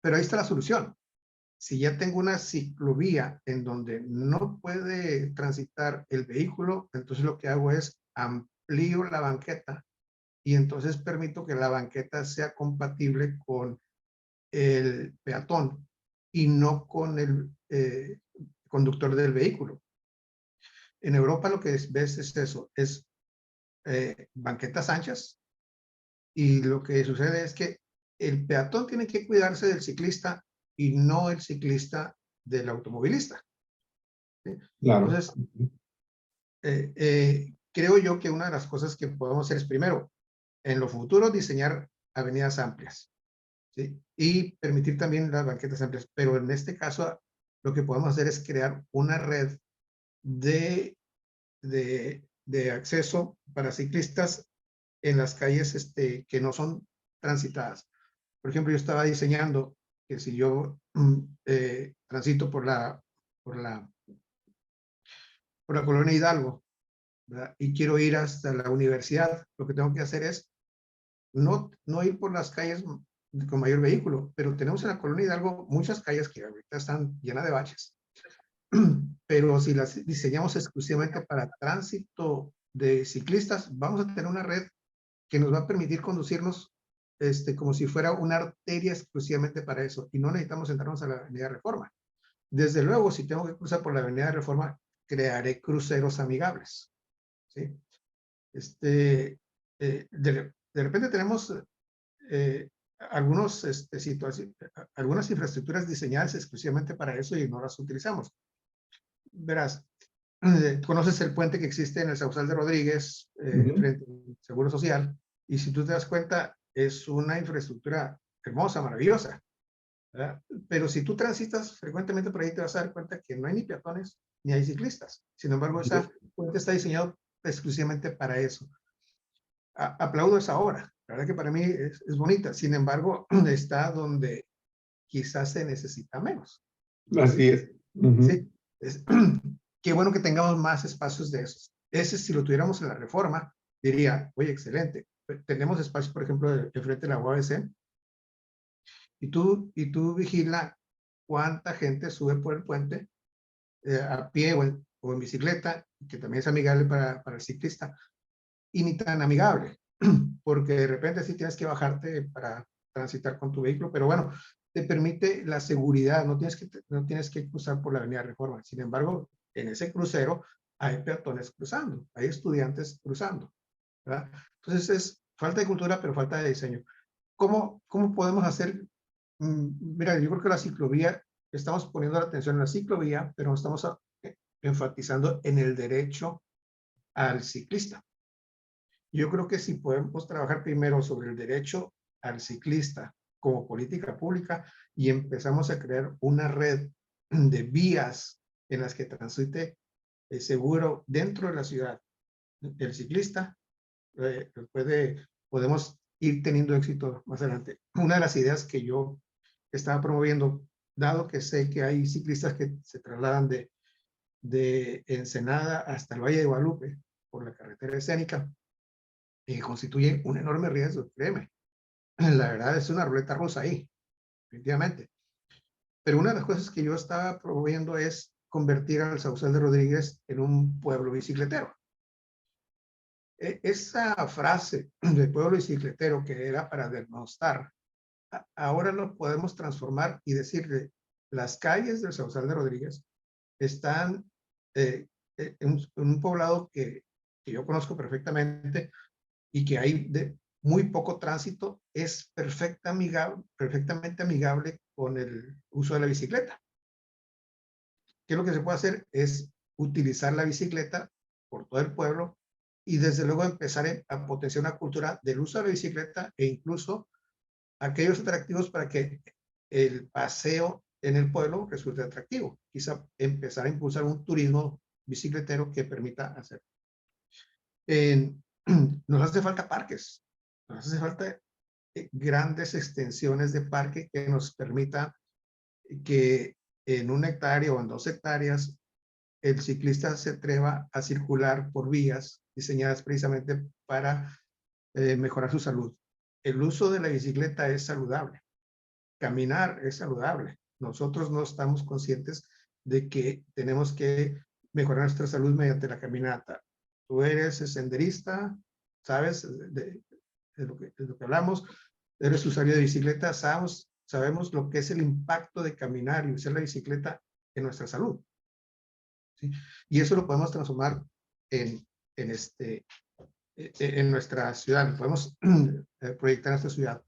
Speaker 2: Pero ahí está la solución. Si ya tengo una ciclovía en donde no puede transitar el vehículo, entonces lo que hago es amplío la banqueta y entonces permito que la banqueta sea compatible con el peatón y no con el conductor del vehículo. En Europa lo que ves es eso, es banquetas anchas, y lo que sucede es que el peatón tiene que cuidarse del ciclista y no el ciclista del automovilista, ¿sí?
Speaker 1: Claro.
Speaker 2: Entonces, creo yo que una de las cosas que podemos hacer es, primero, en lo futuro, diseñar avenidas amplias, ¿sí? Y permitir también las banquetas amplias. Pero en este caso, lo que podemos hacer es crear una red de, de acceso para ciclistas en las calles que no son transitadas. Por ejemplo, yo estaba diseñando que si yo transito por la colonia Hidalgo, ¿verdad? Y quiero ir hasta la universidad, lo que tengo que hacer es no ir por las calles con mayor vehículo, pero tenemos en la colonia Hidalgo muchas calles que ahorita están llenas de baches. Pero si las diseñamos exclusivamente para tránsito de ciclistas, vamos a tener una red que nos va a permitir conducirnos como si fuera una arteria exclusivamente para eso, y no necesitamos entrarnos a la Avenida Reforma. Desde luego, si tengo que cruzar por la Avenida Reforma, crearé cruceros amigables, ¿sí? De repente tenemos algunas infraestructuras diseñadas exclusivamente para eso y no las utilizamos. Verás, conoces el puente que existe en el Sausal de Rodríguez, frente al Seguro Social, y si tú te das cuenta, es una infraestructura hermosa, maravillosa, ¿verdad? Pero si tú transitas frecuentemente por ahí, te vas a dar cuenta que no hay ni peatones ni hay ciclistas. Sin embargo, esa puente está diseñado exclusivamente para eso. Aplaudo esa obra. La verdad que para mí es bonita. Sin embargo, está donde quizás se necesita menos.
Speaker 1: Así es.
Speaker 2: Sí. Qué bueno que tengamos más espacios de esos. Ese, si lo tuviéramos en la Reforma, diría, oye, excelente. tenemos espacios, por ejemplo, enfrente de la UABC, y tú vigila cuánta gente sube por el puente a pie o en bicicleta, que también es amigable para el ciclista, y ni tan amigable, porque de repente sí tienes que bajarte para transitar con tu vehículo, pero bueno, te permite la seguridad, no tienes que cruzar por la Avenida Reforma. Sin embargo, en ese crucero hay peatones cruzando, hay estudiantes cruzando, ¿verdad? Entonces es falta de cultura, pero falta de diseño. ¿Cómo podemos hacer? Mira, yo creo que la ciclovía, estamos poniendo la atención en la ciclovía, pero estamos enfatizando en el derecho al ciclista. Yo creo que si podemos trabajar primero sobre el derecho al ciclista como política pública y empezamos a crear una red de vías en las que transite seguro dentro de la ciudad el ciclista, podemos ir teniendo éxito más adelante. Una de las ideas que yo estaba promoviendo, dado que sé que hay ciclistas que se trasladan de Ensenada hasta el Valle de Guadalupe por la carretera escénica, constituye un enorme riesgo, créeme. La verdad es una ruleta rusa ahí, definitivamente. Pero una de las cosas que yo estaba promoviendo es convertir al Sausal de Rodríguez en un pueblo bicicletero. Esa frase de pueblo bicicletero que era para denostar, ahora lo podemos transformar y decirle, las calles del Sausal de Rodríguez están en un poblado que yo conozco perfectamente y que hay muy poco tránsito, es perfectamente amigable con el uso de la bicicleta. ¿Qué es lo que se puede hacer? Es utilizar la bicicleta por todo el pueblo y desde luego empezar a potenciar una cultura del uso de la bicicleta e incluso aquellos atractivos para que el paseo en el pueblo resulte atractivo. Quizá empezar a impulsar un turismo bicicletero que permita hacer. Nos hace falta parques, nos hace falta grandes extensiones de parque que nos permita que en 1 hectárea o en 2 hectáreas el ciclista se atreva a circular por vías diseñadas precisamente para mejorar su salud. El uso de la bicicleta es saludable, caminar es saludable. Nosotros no estamos conscientes de que tenemos que mejorar nuestra salud mediante la caminata. Tú eres senderista, sabes de lo que hablamos, eres usuario de bicicleta, sabemos lo que es el impacto de caminar y usar la bicicleta en nuestra salud. ¿Sí? Y eso lo podemos transformar en nuestra ciudad, podemos proyectar nuestra ciudad.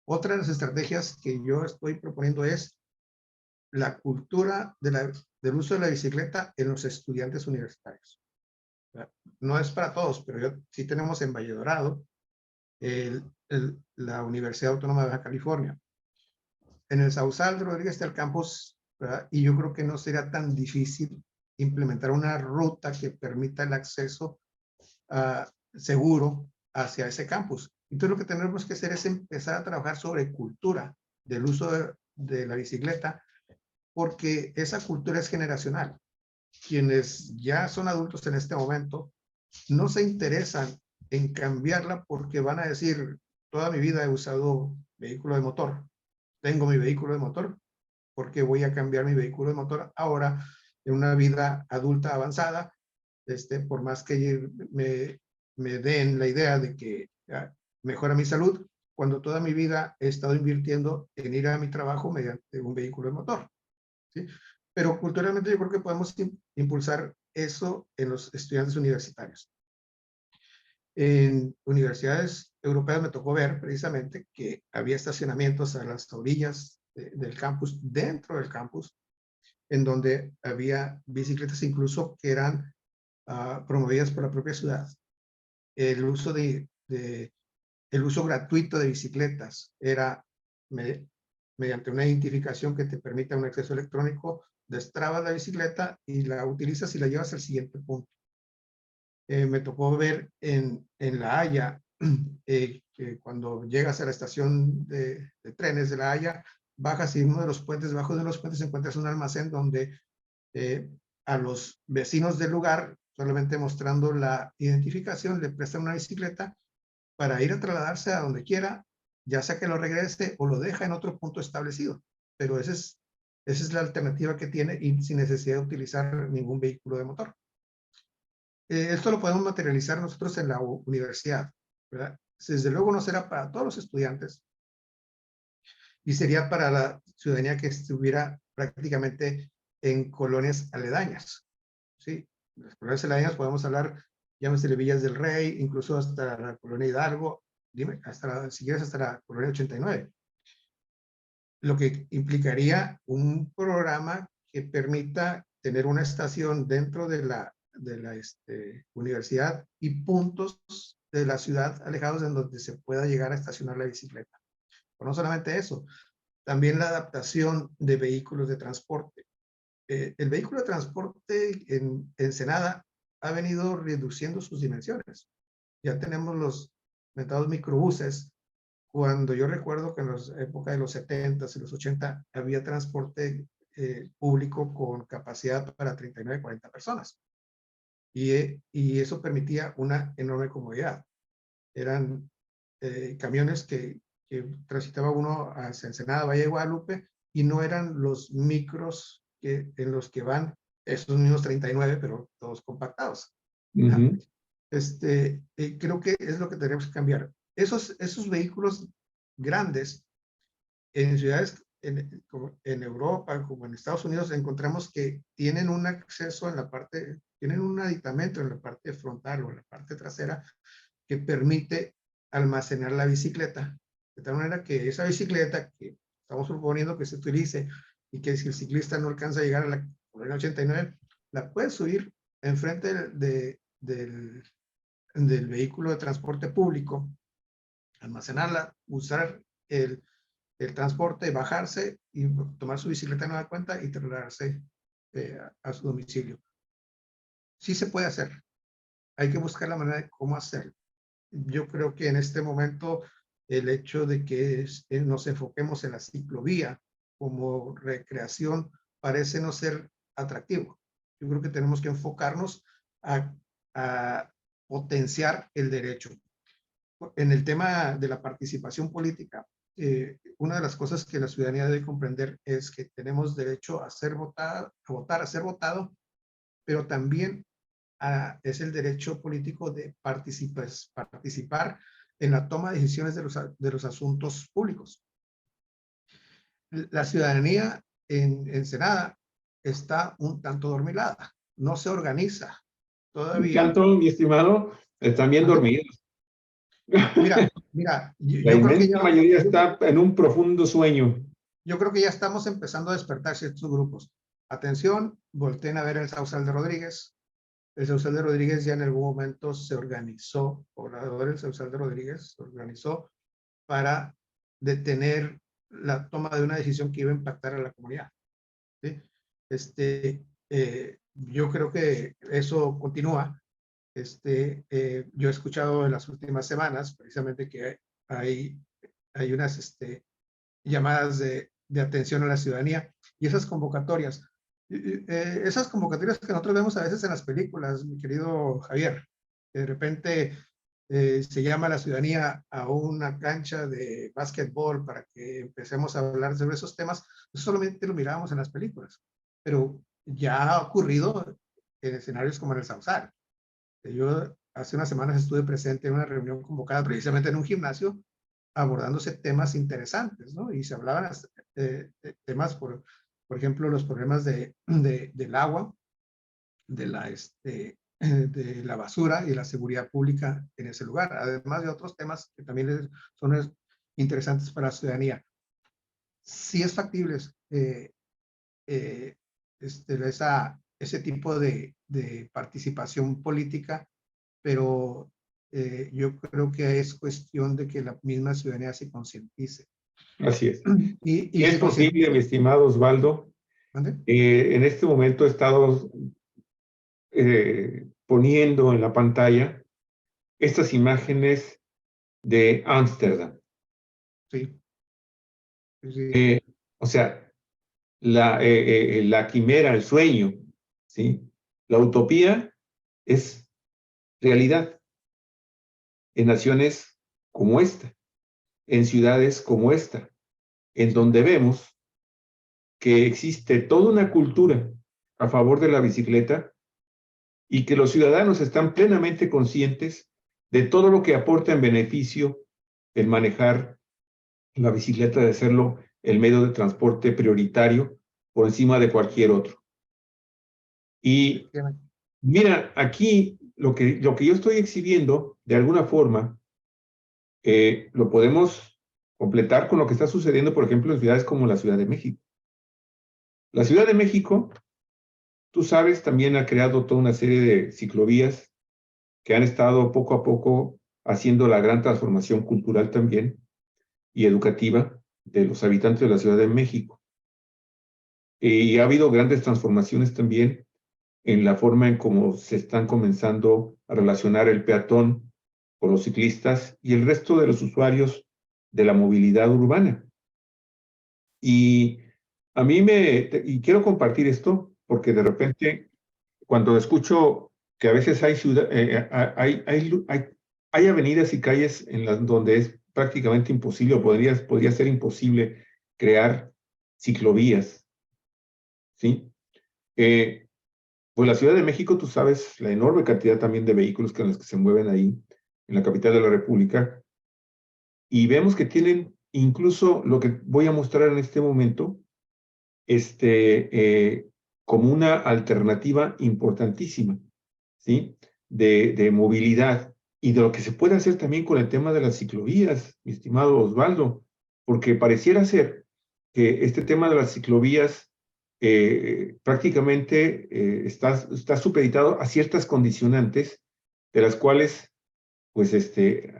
Speaker 2: Otra de las estrategias que yo estoy proponiendo es la cultura del uso de la bicicleta en los estudiantes universitarios. No es para todos, pero sí tenemos en Valle Dorado la Universidad Autónoma de Baja California. En el Sausal de Rodríguez está el campus, ¿verdad? Y yo creo que no sería tan difícil implementar una ruta que permita el acceso seguro hacia ese campus. Entonces lo que tenemos que hacer es empezar a trabajar sobre cultura del uso de la bicicleta, porque esa cultura es generacional. Quienes ya son adultos en este momento no se interesan en cambiarla porque van a decir, toda mi vida he usado vehículo de motor, tengo mi vehículo de motor, ¿por qué voy a cambiar mi vehículo de motor ahora en una vida adulta avanzada? Por más que me den la idea de que mejora mi salud, cuando toda mi vida he estado invirtiendo en ir a mi trabajo mediante un vehículo de motor. ¿Sí? Pero culturalmente yo creo que podemos impulsar eso en los estudiantes universitarios. En universidades europeas me tocó ver precisamente que había estacionamientos a las orillas del campus, dentro del campus, en donde había bicicletas incluso que eran promovidas por la propia ciudad. El uso el uso gratuito de bicicletas era mediante una identificación que te permite un acceso electrónico, destrabas la bicicleta y la utilizas y la llevas al siguiente punto. Me tocó ver en La Haya, que cuando llegas a la estación de trenes de La Haya, bajas y en uno de los puentes, debajo de los puentes encuentras un almacén donde a los vecinos del lugar, solamente mostrando la identificación, le prestan una bicicleta para ir a trasladarse a donde quiera, ya sea que lo regrese o lo deja en otro punto establecido. Pero esa es la alternativa que tiene y sin necesidad de utilizar ningún vehículo de motor. Esto lo podemos materializar nosotros en la universidad, ¿verdad? Desde luego no será para todos los estudiantes y sería para la ciudadanía que estuviera prácticamente en colonias aledañas, ¿sí? Las colonias aledañas podemos hablar, llámese de Villas del Rey, incluso hasta la colonia Hidalgo, dime, si quieres hasta la colonia 89. Lo que implicaría un programa que permita tener una estación dentro de la universidad y puntos de la ciudad alejados en donde se pueda llegar a estacionar la bicicleta. Pero no solamente eso, también la adaptación de vehículos de transporte. El vehículo de transporte en Ensenada ha venido reduciendo sus dimensiones. Ya tenemos los metados microbuses. Cuando yo recuerdo que en la época de los 70 y los 80 había transporte público con capacidad para 39, 40 personas. Y eso permitía una enorme comodidad. Eran camiones que transitaba uno hacia Ensenada, Valle de Guadalupe, y no eran los micros en los que van esos mismos 39, pero todos compactados.
Speaker 1: Uh-huh.
Speaker 2: Creo que es lo que tenemos que cambiar. Esos vehículos grandes en ciudades como en Europa, como en Estados Unidos, encontramos que tienen un acceso en la parte, tienen un aditamento en la parte frontal o en la parte trasera que permite almacenar la bicicleta, de tal manera que esa bicicleta que estamos proponiendo que se utilice y que si el ciclista no alcanza a llegar a la colina 89, la puede subir enfrente del vehículo de transporte público, almacenarla, usar el transporte, bajarse y tomar su bicicleta en nueva cuenta y trasladarse a su domicilio. Sí se puede hacer. Hay que buscar la manera de cómo hacerlo. Yo creo que en este momento el hecho de que nos enfoquemos en la ciclovía como recreación parece no ser atractivo. Yo creo que tenemos que enfocarnos a potenciar el derecho. En el tema de la participación política, una de las cosas que la ciudadanía debe comprender es que tenemos derecho a ser votar, a ser votado, pero también es el derecho político de participar en la toma de decisiones de los asuntos públicos. La ciudadanía en Ensenada está un tanto dormilada, no se organiza todavía.
Speaker 1: Tanto, mi estimado, están bien dormidos.
Speaker 2: Mira,
Speaker 1: La
Speaker 2: yo creo que
Speaker 1: inmensa mayoría está en un profundo sueño.
Speaker 2: Yo creo que ya estamos empezando a despertar ciertos grupos. Atención, volteen a ver el Sausal de Rodríguez. El Sausal de Rodríguez ya en algún momento se organizó, poblador del Sausal de Rodríguez se organizó para detener la toma de una decisión que iba a impactar a la comunidad. ¿Sí? Yo creo que eso continúa. Yo he escuchado en las últimas semanas precisamente que hay unas llamadas de atención a la ciudadanía y esas convocatorias. Esas convocatorias que nosotros vemos a veces en las películas, mi querido Javier, que de repente se llama a la ciudadanía a una cancha de básquetbol para que empecemos a hablar sobre esos temas, eso solamente lo mirábamos en las películas, pero ya ha ocurrido en escenarios como en el Sausal. Yo hace unas semanas estuve presente en una reunión convocada precisamente en un gimnasio abordándose temas interesantes, ¿no? Y se hablaban temas, por ejemplo, los problemas del agua, de la basura y la seguridad pública en ese lugar, además de otros temas que también son interesantes para la ciudadanía. Sí es factible ese tipo de participación política, pero yo creo que es cuestión de que la misma ciudadanía se concientice.
Speaker 1: Así es.
Speaker 2: Y
Speaker 1: es posible, mi estimado Osvaldo. En este momento he estado poniendo en la pantalla estas imágenes de Ámsterdam.
Speaker 2: Sí. Sí.
Speaker 1: O sea, la quimera, el sueño, ¿sí? La utopía es realidad en naciones como esta, en ciudades como esta, en donde vemos que existe toda una cultura a favor de la bicicleta y que los ciudadanos están plenamente conscientes de todo lo que aporta en beneficio el manejar la bicicleta, de hacerlo el medio de transporte prioritario por encima de cualquier otro. Y mira, aquí lo que yo estoy exhibiendo, de alguna forma, lo podemos completar con lo que está sucediendo, por ejemplo, en ciudades como la Ciudad de México. La Ciudad de México, tú sabes, también ha creado toda una serie de ciclovías que han estado poco a poco haciendo la gran transformación cultural también y educativa de los habitantes de la Ciudad de México. Y ha habido grandes transformaciones también en la forma en cómo se están comenzando a relacionar el peatón con los ciclistas y el resto de los usuarios de la movilidad urbana. Y a mí y quiero compartir esto porque de repente cuando escucho que a veces hay avenidas y calles en las donde es prácticamente imposible o podría ser imposible crear ciclovías, ¿sí? Pues la Ciudad de México, tú sabes, la enorme cantidad también de vehículos con los que se mueven ahí, en la capital de la República, y vemos que tienen incluso lo que voy a mostrar en este momento, como una alternativa importantísima, ¿sí? De movilidad y de lo que se puede hacer también con el tema de las ciclovías, mi estimado Osvaldo, porque pareciera ser que este tema de las ciclovías prácticamente está supeditado a ciertas condicionantes, de las cuales, pues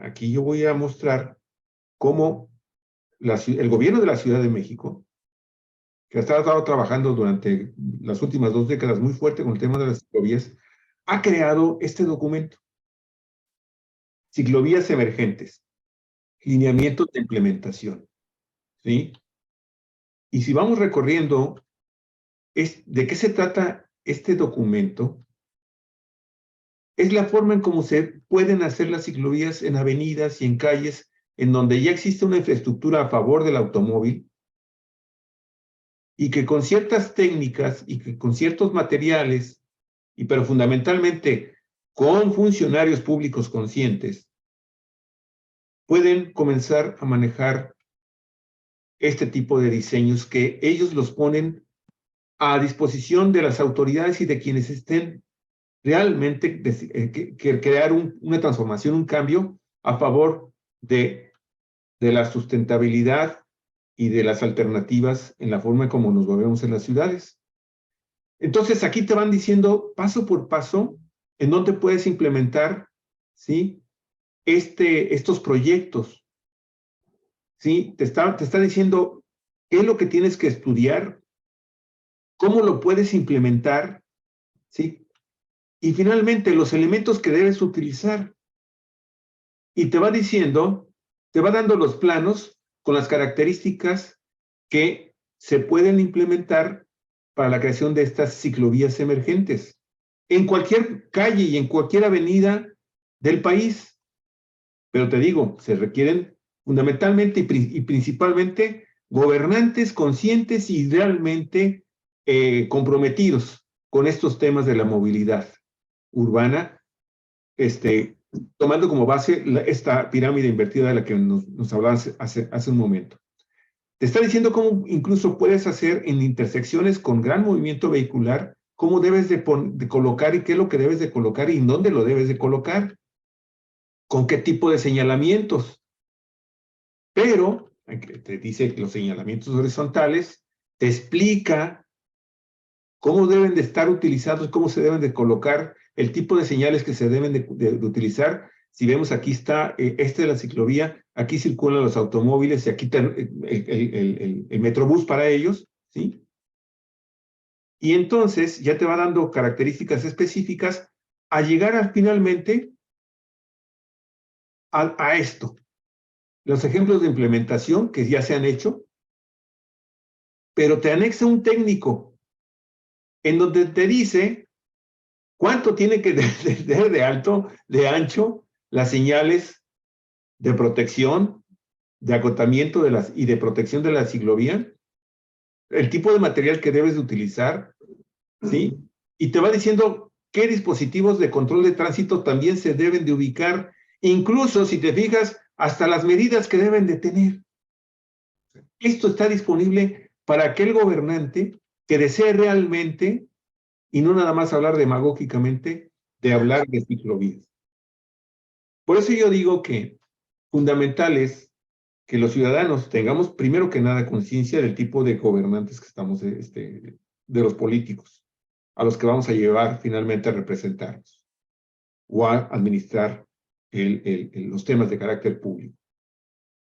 Speaker 1: aquí yo voy a mostrar cómo el gobierno de la Ciudad de México, que ha estado trabajando durante las últimas 2 décadas muy fuerte con el tema de las ciclovías, ha creado este documento, Ciclovías Emergentes, Lineamientos de Implementación, ¿sí? Y si vamos recorriendo, ¿de qué se trata este documento? Es la forma en cómo se pueden hacer las ciclovías en avenidas y en calles en donde ya existe una infraestructura a favor del automóvil y que con ciertas técnicas y que con ciertos materiales, pero fundamentalmente con funcionarios públicos conscientes, pueden comenzar a manejar este tipo de diseños que ellos los ponen a disposición de las autoridades y de quienes estén realmente que crear una transformación, un cambio a favor de la sustentabilidad y de las alternativas en la forma en como nos movemos en las ciudades. Entonces, aquí te van diciendo paso por paso en dónde puedes implementar, ¿sí? Estos proyectos, ¿sí? Te está diciendo qué es lo que tienes que estudiar, cómo lo puedes implementar, ¿sí? Y finalmente, los elementos que debes utilizar. Y te va diciendo, te va dando los planos con las características que se pueden implementar para la creación de estas ciclovías emergentes en cualquier calle y en cualquier avenida del país. Pero te digo, se requieren fundamentalmente y principalmente gobernantes conscientes y realmente comprometidos con estos temas de la movilidad urbana, tomando como base esta pirámide invertida de la que nos hablabas hace un momento. Te está diciendo cómo incluso puedes hacer en intersecciones con gran movimiento vehicular, cómo debes de colocar y qué es lo que debes de colocar y en dónde lo debes de colocar, con qué tipo de señalamientos. Pero te dice los señalamientos horizontales, te explica cómo deben de estar utilizados, cómo se deben de colocar, el tipo de señales que se deben de utilizar. Si vemos aquí está, esta es la ciclovía, aquí circulan los automóviles y aquí está el Metrobús para ellos, ¿sí? Y entonces ya te va dando características específicas a llegar finalmente a esto. Los ejemplos de implementación que ya se han hecho, pero te anexa un técnico en donde te dice cuánto tiene que tener de alto, de ancho, las señales de protección, de acotamiento y de protección de la ciclovía, el tipo de material que debes de utilizar, ¿sí? Y te va diciendo qué dispositivos de control de tránsito también se deben de ubicar, incluso si te fijas, hasta las medidas que deben de tener. Esto está disponible para aquel gobernante que desee realmente, y no nada más hablar demagógicamente, de hablar de ciclovías. Por eso yo digo que fundamental es que los ciudadanos tengamos primero que nada conciencia del tipo de gobernantes que estamos, de los políticos, a los que vamos a llevar finalmente a representarnos o a administrar los temas de carácter público.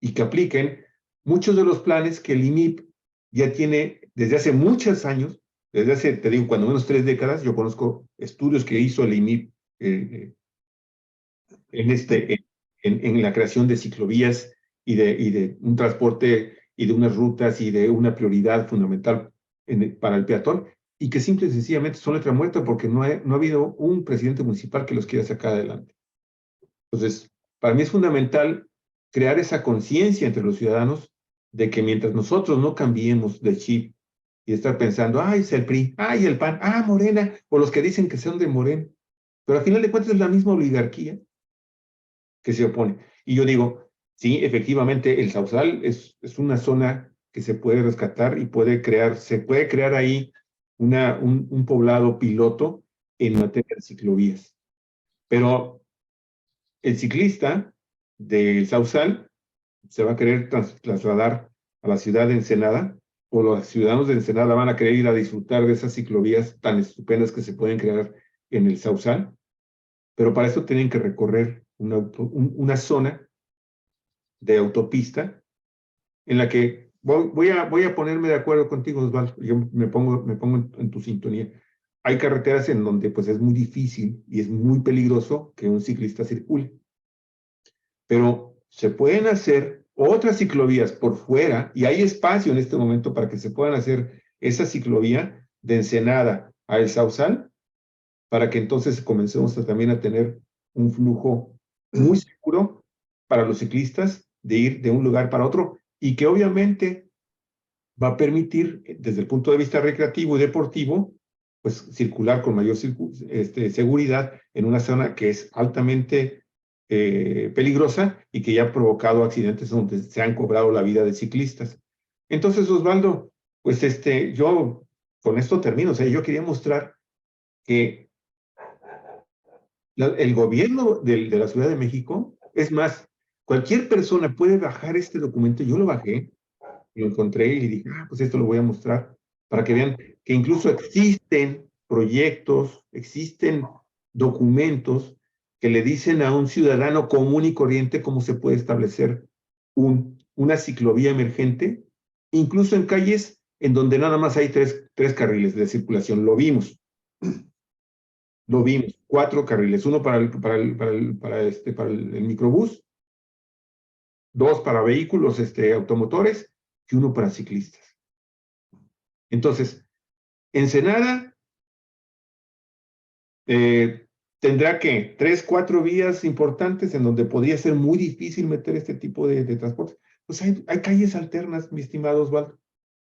Speaker 1: Y que apliquen muchos de los planes que el IMIP ya tiene desde hace muchos años, desde hace, te digo, cuando menos 3 décadas. Yo conozco estudios que hizo el IMIP en la creación de ciclovías y de un transporte y de unas rutas y de una prioridad fundamental para el peatón, y que simple y sencillamente son letra muerta porque no ha habido un presidente municipal que los quiera sacar adelante. Entonces, para mí es fundamental crear esa conciencia entre los ciudadanos de que mientras nosotros no cambiemos de chip y estar pensando, ay, es el PRI, ay, el PAN, ah, Morena, o los que dicen que son de Morena, pero al final de cuentas es la misma oligarquía que se opone. Y yo digo, sí, efectivamente, el Sausal es una zona que se puede rescatar y se puede crear ahí un poblado piloto en materia de ciclovías. Pero el ciclista del Sausal se va a querer trasladar a la ciudad de Ensenada, o los ciudadanos de Ensenada van a querer ir a disfrutar de esas ciclovías tan estupendas que se pueden crear en el Sausal, pero para eso tienen que recorrer una zona de autopista en la que voy a ponerme de acuerdo contigo, Osvaldo. Yo me pongo en tu sintonía. Hay carreteras en donde pues es muy difícil y es muy peligroso que un ciclista circule, pero se pueden hacer otras ciclovías por fuera, y hay espacio en este momento para que se puedan hacer esa ciclovía de Ensenada a El Sausal, para que entonces comencemos también a tener un flujo muy seguro para los ciclistas de ir de un lugar para otro, y que obviamente va a permitir, desde el punto de vista recreativo y deportivo, pues circular con mayor seguridad en una zona que es altamente peligrosa y que ya ha provocado accidentes donde se han cobrado la vida de ciclistas. Entonces, Osvaldo, pues yo con esto termino. O sea, yo quería mostrar que el gobierno de la Ciudad de México, es más, cualquier persona puede bajar este documento. Yo lo bajé, lo encontré y dije, pues esto lo voy a mostrar para que vean que incluso existen proyectos, existen documentos que le dicen a un ciudadano común y corriente cómo se puede establecer una ciclovía emergente, incluso en calles en donde nada más hay tres carriles de circulación. Lo vimos, 4 carriles, uno para el microbús, 2 para vehículos automotores y 1 para ciclistas. Entonces, Ensenada tendrá que 3, 4 vías importantes en donde podría ser muy difícil meter este tipo de transporte. Pues hay calles alternas, mi estimado Osvaldo.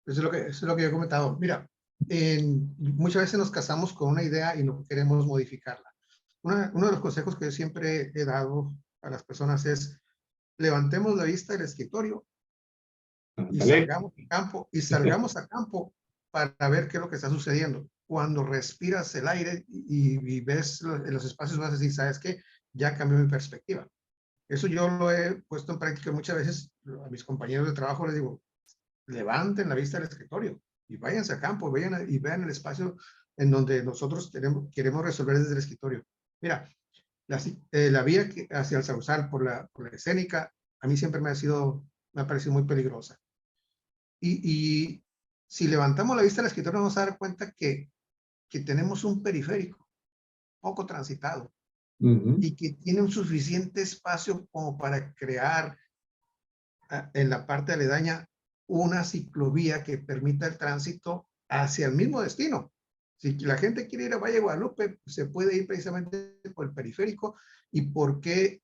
Speaker 2: Eso es lo que yo he comentado. Mira, muchas veces nos casamos con una idea y no queremos modificarla. Uno de los consejos que yo siempre he dado a las personas es: levantemos la vista del escritorio y salgamos a campo para ver qué es lo que está sucediendo. Cuando respiras el aire y ves los espacios, vas a decir, ¿sabes qué? Ya cambió mi perspectiva. Eso yo lo he puesto en práctica muchas veces. A mis compañeros de trabajo les digo, levanten la vista del escritorio y váyanse a campo, y vean el espacio en donde nosotros queremos resolver desde el escritorio. Mira, la vía hacia el Sausal por la escénica, a mí siempre me ha parecido muy peligrosa. Y si levantamos la vista del escritorio, nos vamos a dar cuenta que tenemos un periférico poco transitado y que tiene un suficiente espacio como para crear en la parte aledaña una ciclovía que permita el tránsito hacia el mismo destino. Si la gente quiere ir a Valle de Guadalupe, se puede ir precisamente por el periférico. ¿Y por qué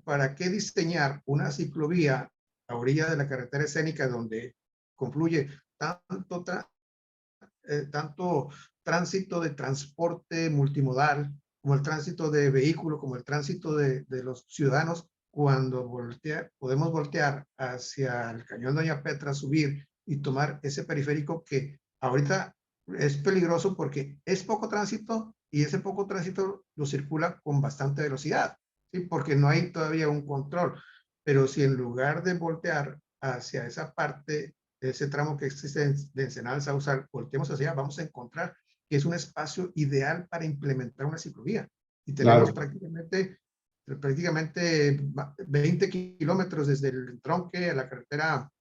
Speaker 2: ¿para qué diseñar una ciclovía a orilla de la carretera escénica donde confluye tanto tránsito de transporte multimodal, como el tránsito de vehículos, como el tránsito de los ciudadanos, cuando podemos voltear hacia el Cañón Doña Petra, subir y tomar ese periférico que ahorita es peligroso porque es poco tránsito y ese poco tránsito lo circula con bastante velocidad, ¿sí? Porque no hay todavía un control. Pero si en lugar de voltear hacia esa parte, ese tramo que existe de Ensenada al Sausal, volteemos hacia allá, vamos a encontrar que es un espacio ideal para implementar una ciclovía. Y tenemos
Speaker 1: Claro.
Speaker 2: prácticamente 20 kilómetros desde el tronque a la carretera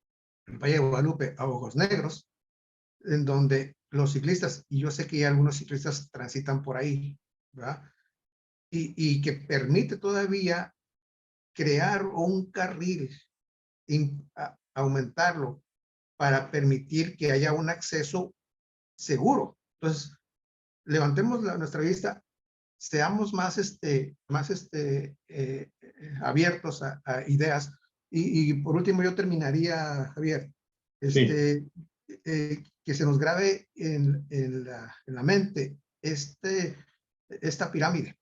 Speaker 2: Valle de Guadalupe a Ojos Negros, en donde los ciclistas, y yo sé que ya algunos ciclistas transitan por ahí, ¿verdad? Y que permite todavía crear un carril, aumentarlo para permitir que haya un acceso seguro. Entonces, levantemos nuestra vista, seamos abiertos a ideas. Y por último, yo terminaría, Javier,
Speaker 1: Sí,
Speaker 2: que se nos grabe en la mente esta pirámide,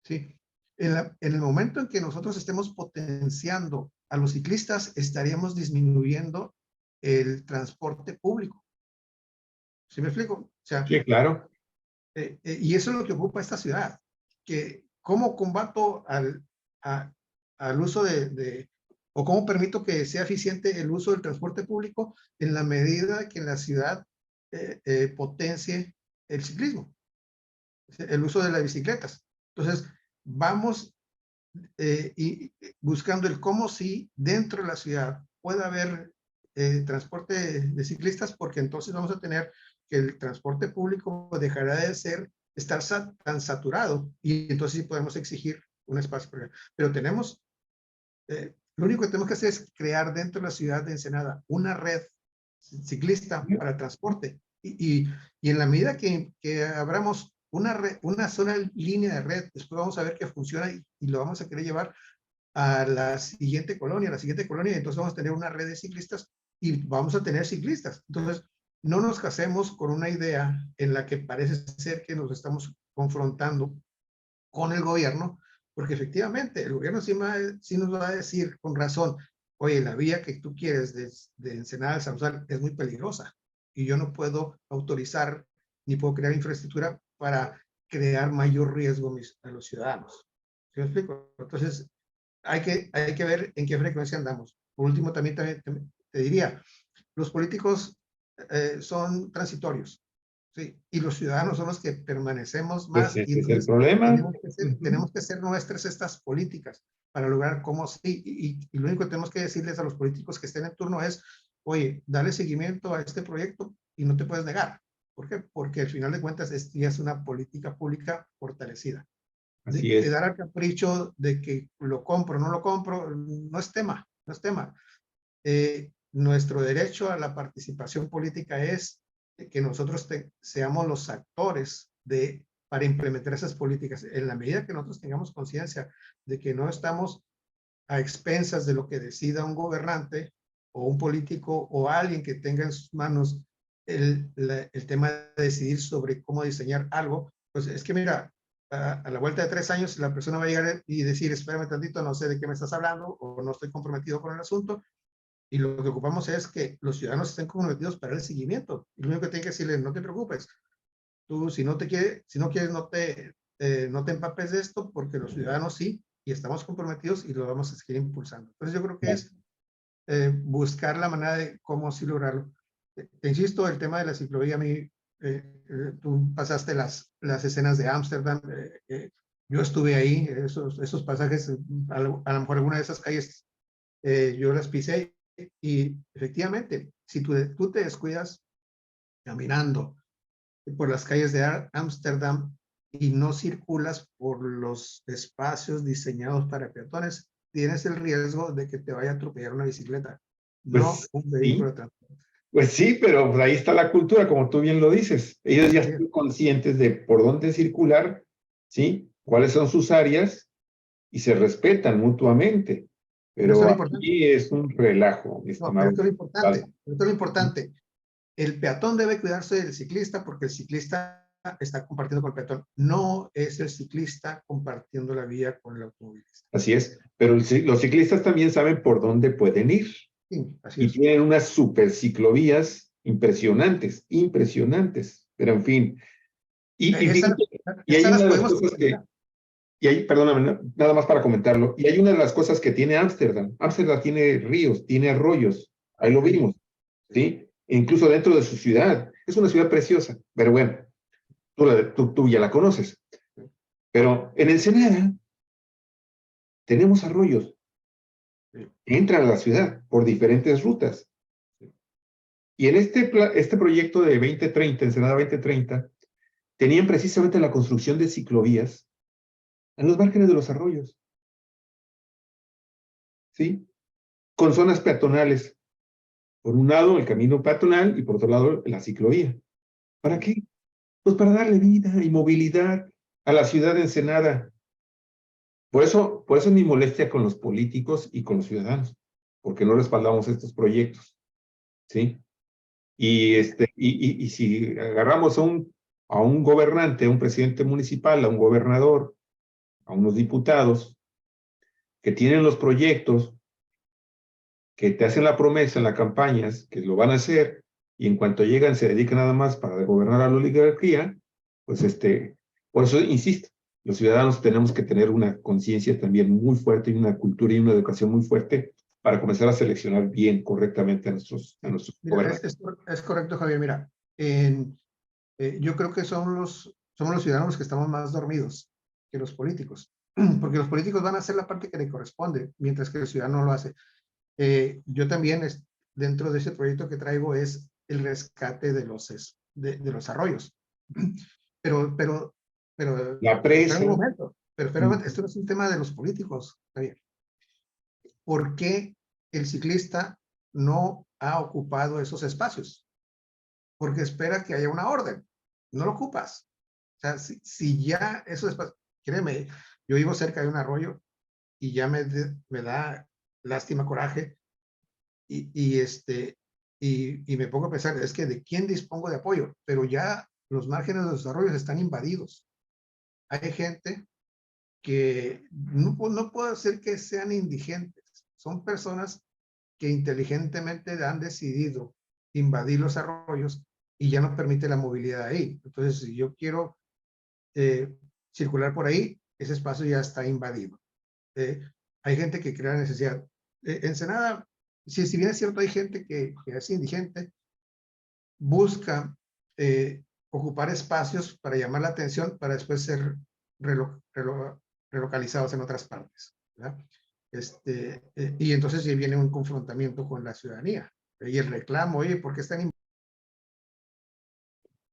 Speaker 2: ¿sí? En el momento en que nosotros estemos potenciando a los ciclistas, estaríamos disminuyendo el transporte público. ¿Sí me explico? O sea,
Speaker 1: sí, claro.
Speaker 2: y eso es lo que ocupa esta ciudad, que cómo combato al uso o cómo permito que sea eficiente el uso del transporte público en la medida que la ciudad potencie el ciclismo, el uso de las bicicletas. Entonces, vamos buscando el cómo sí dentro de la ciudad pueda haber transporte de ciclistas, porque entonces vamos a tener que el transporte público dejará de estar tan saturado y entonces sí podemos exigir un espacio. Pero lo único que tenemos que hacer es crear dentro de la ciudad de Ensenada una red ciclista para el transporte y en la medida que abramos una sola línea de red, después vamos a ver que funciona y lo vamos a querer llevar a la siguiente colonia, y entonces vamos a tener una red de ciclistas y vamos a tener ciclistas. Entonces, no nos casemos con una idea en la que parece ser que nos estamos confrontando con el gobierno, porque efectivamente el gobierno sí nos va a decir con razón, oye, la vía que tú quieres de Ensenada al Sausal es muy peligrosa y yo no puedo autorizar ni puedo crear infraestructura para crear mayor riesgo a los ciudadanos. ¿Sí me explico? Entonces, hay que ver en qué frecuencia andamos. Por último, también te diría, los políticos son transitorios, ¿sí? Y los ciudadanos son los que permanecemos
Speaker 1: Pues
Speaker 2: más y
Speaker 1: ese es el
Speaker 2: entonces
Speaker 1: problema.
Speaker 2: tenemos que hacer nuestras estas políticas para lograr cómo sí. Y lo único que tenemos que decirles a los políticos que estén en turno es, oye, dale seguimiento a este proyecto y no te puedes negar. ¿Por qué? Porque al final de cuentas ya es una política pública fortalecida.
Speaker 1: Así
Speaker 2: Quedar
Speaker 1: es.
Speaker 2: al capricho de que lo compro o no lo compro, no es tema, no es tema. Nuestro derecho a la participación política es que nosotros seamos los actores para implementar esas políticas. En la medida que nosotros tengamos conciencia de que no estamos a expensas de lo que decida un gobernante o un político o alguien que tenga en sus manos el tema de decidir sobre cómo diseñar algo, pues es que mira, a la vuelta de 3 años la persona va a llegar y decir, espérame tantito, no sé de qué me estás hablando o no estoy comprometido con el asunto. Y lo que ocupamos es que los ciudadanos estén comprometidos para el seguimiento. Y lo único que tiene que decirle, no te preocupes, tú si no quieres, no te empapes de esto, porque los ciudadanos sí, y estamos comprometidos y lo vamos a seguir impulsando. Entonces yo creo que es buscar la manera de cómo sí lograrlo. Te insisto, el tema de la ciclovía, a mí, tú pasaste las escenas de Ámsterdam, yo estuve ahí, esos pasajes, a lo mejor alguna de esas calles yo las pisé y efectivamente, si tú te descuidas caminando por las calles de Ámsterdam y no circulas por los espacios diseñados para peatones, tienes el riesgo de que te vaya a atropellar una bicicleta, no
Speaker 1: Pues
Speaker 2: un vehículo
Speaker 1: sí,
Speaker 2: de transporte.
Speaker 1: pues sí, pero pues ahí está la cultura, como tú bien lo dices. Ellos ya
Speaker 2: Así es.
Speaker 1: están conscientes de por dónde circular, ¿sí? Cuáles son sus áreas y se respetan mutuamente.
Speaker 2: Pero esto
Speaker 1: Pero
Speaker 2: es lo importante.
Speaker 1: aquí es un relajo, mi
Speaker 2: No, pero
Speaker 1: estimado.
Speaker 2: esto es lo importante. Esto es lo importante. El peatón debe cuidarse del ciclista porque el ciclista está compartiendo con el peatón. No es el ciclista compartiendo la vía con el automovilista.
Speaker 1: Así es. Pero los ciclistas también saben por dónde pueden ir.
Speaker 2: Sí, así
Speaker 1: Y
Speaker 2: es.
Speaker 1: tienen unas super ciclovías impresionantes, impresionantes. Pero en fin. Y
Speaker 2: Esa,
Speaker 1: fíjate, y hay
Speaker 2: esas las
Speaker 1: una de las
Speaker 2: podemos
Speaker 1: cosas que,
Speaker 2: complementar.
Speaker 1: y hay, perdóname, nada más para comentarlo, y hay una de las cosas que tiene Ámsterdam. Ámsterdam tiene ríos, tiene arroyos, ahí lo
Speaker 2: Sí,
Speaker 1: vimos,
Speaker 2: sí.
Speaker 1: ¿sí? E incluso dentro de su ciudad. Es una ciudad preciosa, pero bueno, tú ya la conoces. Pero en Ensenada tenemos arroyos
Speaker 2: Sí.
Speaker 1: que entran a la ciudad por diferentes rutas. Y en este proyecto de 2030, Ensenada 2030, tenían precisamente la construcción de ciclovías en los márgenes de los arroyos, ¿sí? Con zonas peatonales. Por un lado, el camino peatonal y por otro lado, la ciclovía. ¿Para qué? Pues para darle vida y movilidad a la ciudad de Ensenada. Por eso es mi molestia con los políticos y con los ciudadanos, porque no respaldamos estos proyectos, ¿sí? Y si agarramos a un gobernante, a un presidente municipal, a un gobernador, a unos diputados que tienen los proyectos, que te hacen la promesa en las campañas, que lo van a hacer, y en cuanto llegan se dedican nada más para gobernar a la oligarquía, pues por eso insisto, los ciudadanos tenemos que tener una conciencia también muy fuerte y una cultura y una educación muy fuerte para comenzar a seleccionar bien, correctamente a nuestros
Speaker 2: Mira,
Speaker 1: gobernantes.
Speaker 2: es correcto, Javier. Mira, yo creo que somos los ciudadanos que estamos más dormidos que los políticos, porque los políticos van a hacer la parte que le corresponde, mientras que el ciudadano no lo hace. Yo también, dentro de ese proyecto que traigo, es el rescate de los arroyos. Pero, pero,
Speaker 1: La
Speaker 2: espera un
Speaker 1: presa.
Speaker 2: momento, pero espera, esto no es un tema de los políticos, Javier. ¿Por qué el ciclista no ha ocupado esos espacios? Porque espera que haya una orden. No lo ocupas. O sea, si ya esos espacios, créeme, yo vivo cerca de un arroyo y ya me da lástima, coraje, y me pongo a pensar, es que de quién dispongo de apoyo, pero ya los márgenes de los arroyos están invadidos. Hay gente que no puedo decir que sean indigentes, son personas que inteligentemente han decidido invadir los arroyos y ya no permite la movilidad ahí. Entonces, si yo quiero circular por ahí, ese espacio ya está invadido. Hay gente que crea necesidad. Ensenada, si bien es cierto, hay gente que es indigente, busca ocupar espacios para llamar la atención para después ser relocalizados en otras partes, ¿verdad? Y entonces sí viene un confrontamiento con la ciudadanía y el reclamo, oye, ¿por qué están?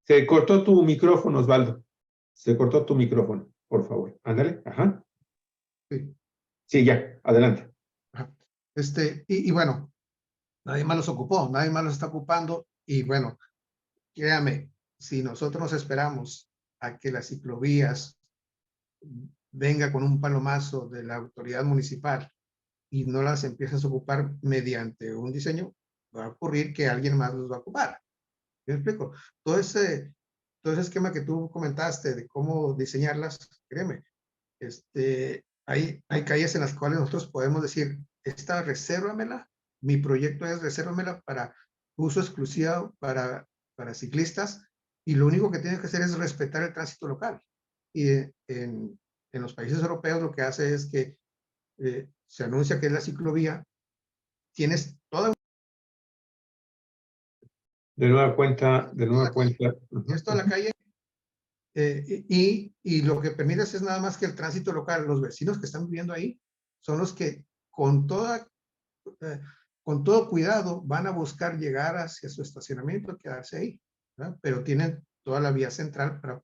Speaker 1: Se cortó tu micrófono, Osvaldo. Se cortó tu micrófono, por favor. Ándale. Ajá.
Speaker 2: Sí,
Speaker 1: Sí, ya. Adelante.
Speaker 2: ajá. Y bueno, nadie más los ocupó, nadie más los está ocupando. Y bueno, créame, si nosotros nos esperamos a que las ciclovías venga con un palomazo de la autoridad municipal y no las empiezas a ocupar mediante un diseño, va a ocurrir que alguien más los va a ocupar. ¿Me explico? Todo ese esquema que tú comentaste de cómo diseñarlas, créeme, hay calles en las cuales nosotros podemos decir, esta resérvamela, mi proyecto es resérvamela para uso exclusivo para ciclistas, y lo único que tienes que hacer es respetar el tránsito local. Y en los países europeos lo que hace es que se anuncia que es la ciclovía, tienes toda
Speaker 1: De nueva cuenta, de
Speaker 2: la
Speaker 1: nueva
Speaker 2: calle,
Speaker 1: cuenta. Ajá,
Speaker 2: tienes toda la
Speaker 1: ajá.
Speaker 2: calle, y lo que permites es nada más que el tránsito local, los vecinos que están viviendo ahí, son los que eh, con todo cuidado van a buscar llegar hacia su estacionamiento, quedarse ahí, ¿verdad? Pero tienen toda la vía central para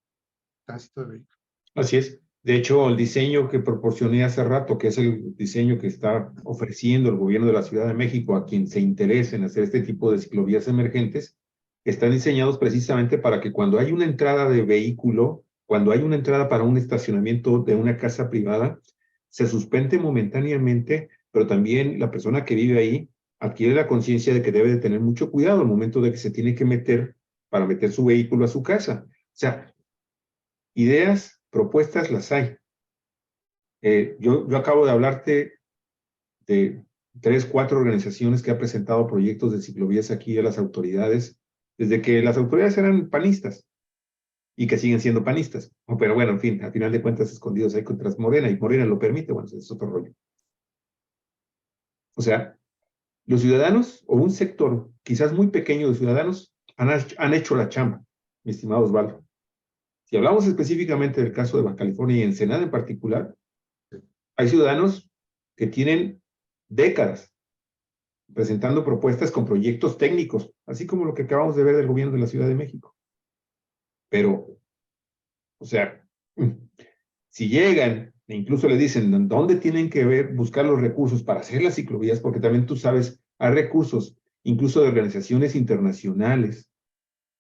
Speaker 2: tránsito de vehículos.
Speaker 1: Así es. De hecho, el diseño que proporcioné hace rato, que es el diseño que está ofreciendo el gobierno de la Ciudad de México a quien se interese en hacer este tipo de ciclovías emergentes, están diseñados precisamente para que cuando hay una entrada de vehículo, cuando hay una entrada para un estacionamiento de una casa privada, se suspende momentáneamente, pero también la persona que vive ahí adquiere la conciencia de que debe de tener mucho cuidado al momento de que se tiene que meter para meter su vehículo a su casa. O sea, ideas, propuestas las hay. Yo acabo de hablarte de 3, 4 organizaciones que han presentado proyectos de ciclovías aquí a las autoridades, desde que las autoridades eran panistas y que siguen siendo panistas. Pero bueno, en fin, al final de cuentas escondidos ahí contra Morena y Morena lo permite, bueno, es otro rollo. O sea, los ciudadanos o un sector quizás muy pequeño de ciudadanos han hecho la chamba, mi estimado Osvaldo. Si hablamos específicamente del caso de Baja California y Ensenada en particular, hay ciudadanos que tienen décadas presentando propuestas con proyectos técnicos, así como lo que acabamos de ver del gobierno de la Ciudad de México. Pero, o sea, si llegan e incluso le dicen dónde tienen que buscar los recursos para hacer las ciclovías, porque también tú sabes, hay recursos, incluso de organizaciones internacionales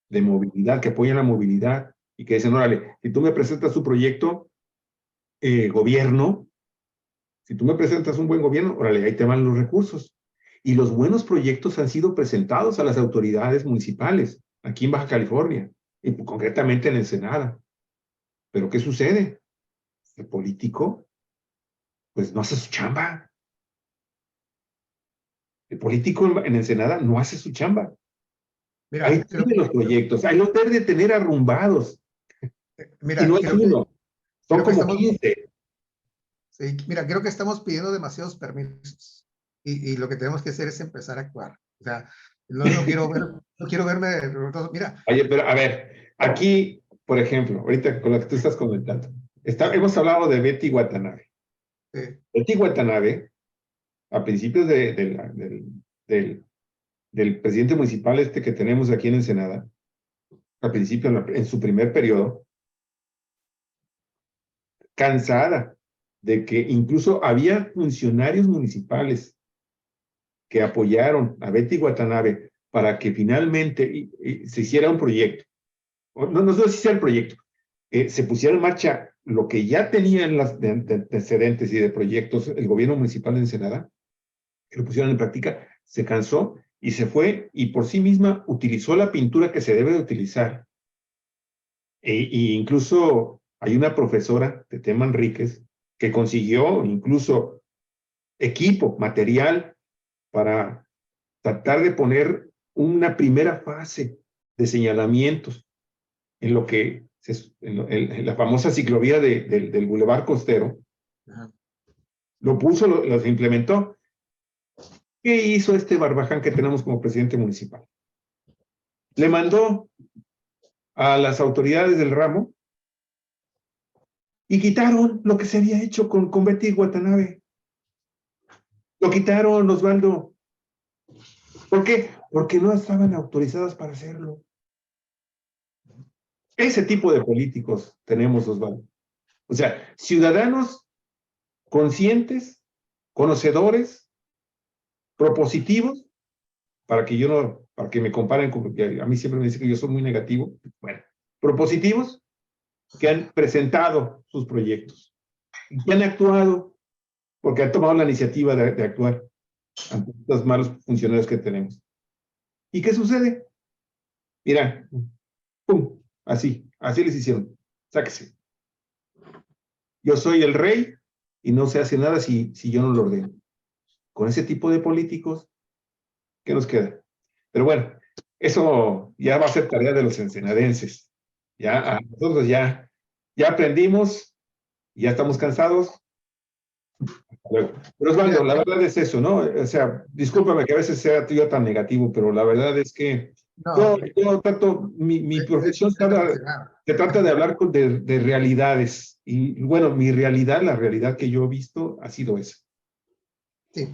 Speaker 1: de movilidad, que apoyan la movilidad y que dicen, órale, si tú me presentas tu proyecto, gobierno, si tú me presentas un buen gobierno, órale, ahí te van los recursos. Y los buenos proyectos han sido presentados a las autoridades municipales, aquí en Baja California, y concretamente en Ensenada. Pero ¿qué sucede? El político, pues no hace su chamba. El político en Ensenada no hace su chamba.
Speaker 2: Mira,
Speaker 1: Ahí
Speaker 2: creo
Speaker 1: tiene los proyectos, ahí los debe de tener arrumbados. Y
Speaker 2: mira,
Speaker 1: no es uno, son
Speaker 2: creo que
Speaker 1: como
Speaker 2: estamos,
Speaker 1: 15.
Speaker 2: sí, mira, creo que estamos pidiendo demasiados permisos y lo que tenemos que hacer es empezar a actuar. O sea, no quiero ver, no quiero verme, mira.
Speaker 1: Oye, pero a ver, aquí, por ejemplo, ahorita con lo que tú estás comentando, hemos hablado de Betty Watanabe. Betty Watanabe, a principios del presidente municipal que tenemos aquí en Ensenada, al principio, en su primer periodo, cansada de que incluso había funcionarios municipales que apoyaron a Betty Watanabe para que finalmente se hiciera un proyecto. No sé si sea el proyecto, se pusiera en marcha lo que ya tenían las de antecedentes y de proyectos el gobierno municipal de Ensenada, que lo pusieron en práctica, se cansó y se fue y por sí misma utilizó la pintura que se debe de utilizar. Y incluso hay una profesora, Tete Manríquez, que consiguió incluso equipo, material para tratar de poner una primera fase de señalamientos en lo que en la famosa ciclovía del Boulevard Costero. Ajá. Lo puso, los implementó. ¿Qué hizo este Barbaján que tenemos como presidente municipal? Le mandó a las autoridades del ramo y quitaron lo que se había hecho con Betty Watanabe. Lo quitaron, Osvaldo. ¿Por qué? Porque no estaban autorizadas para hacerlo. Ese tipo de políticos tenemos, Osvaldo. O sea, ciudadanos conscientes, conocedores, propositivos, para que me comparen con, a mí siempre me dicen que yo soy muy negativo, bueno, propositivos que han presentado sus proyectos, que han actuado, porque han tomado la iniciativa de actuar ante los malos funcionarios que tenemos. ¿Y qué sucede? Mira, pum, así les hicieron, sáquese. Yo soy el rey y no se hace nada si yo no lo ordeno. Con ese tipo de políticos, ¿qué nos queda? Pero bueno, eso ya va a ser tarea de los ensenadenses. Ya nosotros ya aprendimos, ya estamos cansados. Pero Osvaldo, la verdad es eso, ¿no? O sea, discúlpame que a veces sea yo tan negativo, pero la verdad es que yo trato, mi profesión se trata de hablar de realidades. Y bueno, la realidad que yo he visto ha sido esa.
Speaker 2: Sí,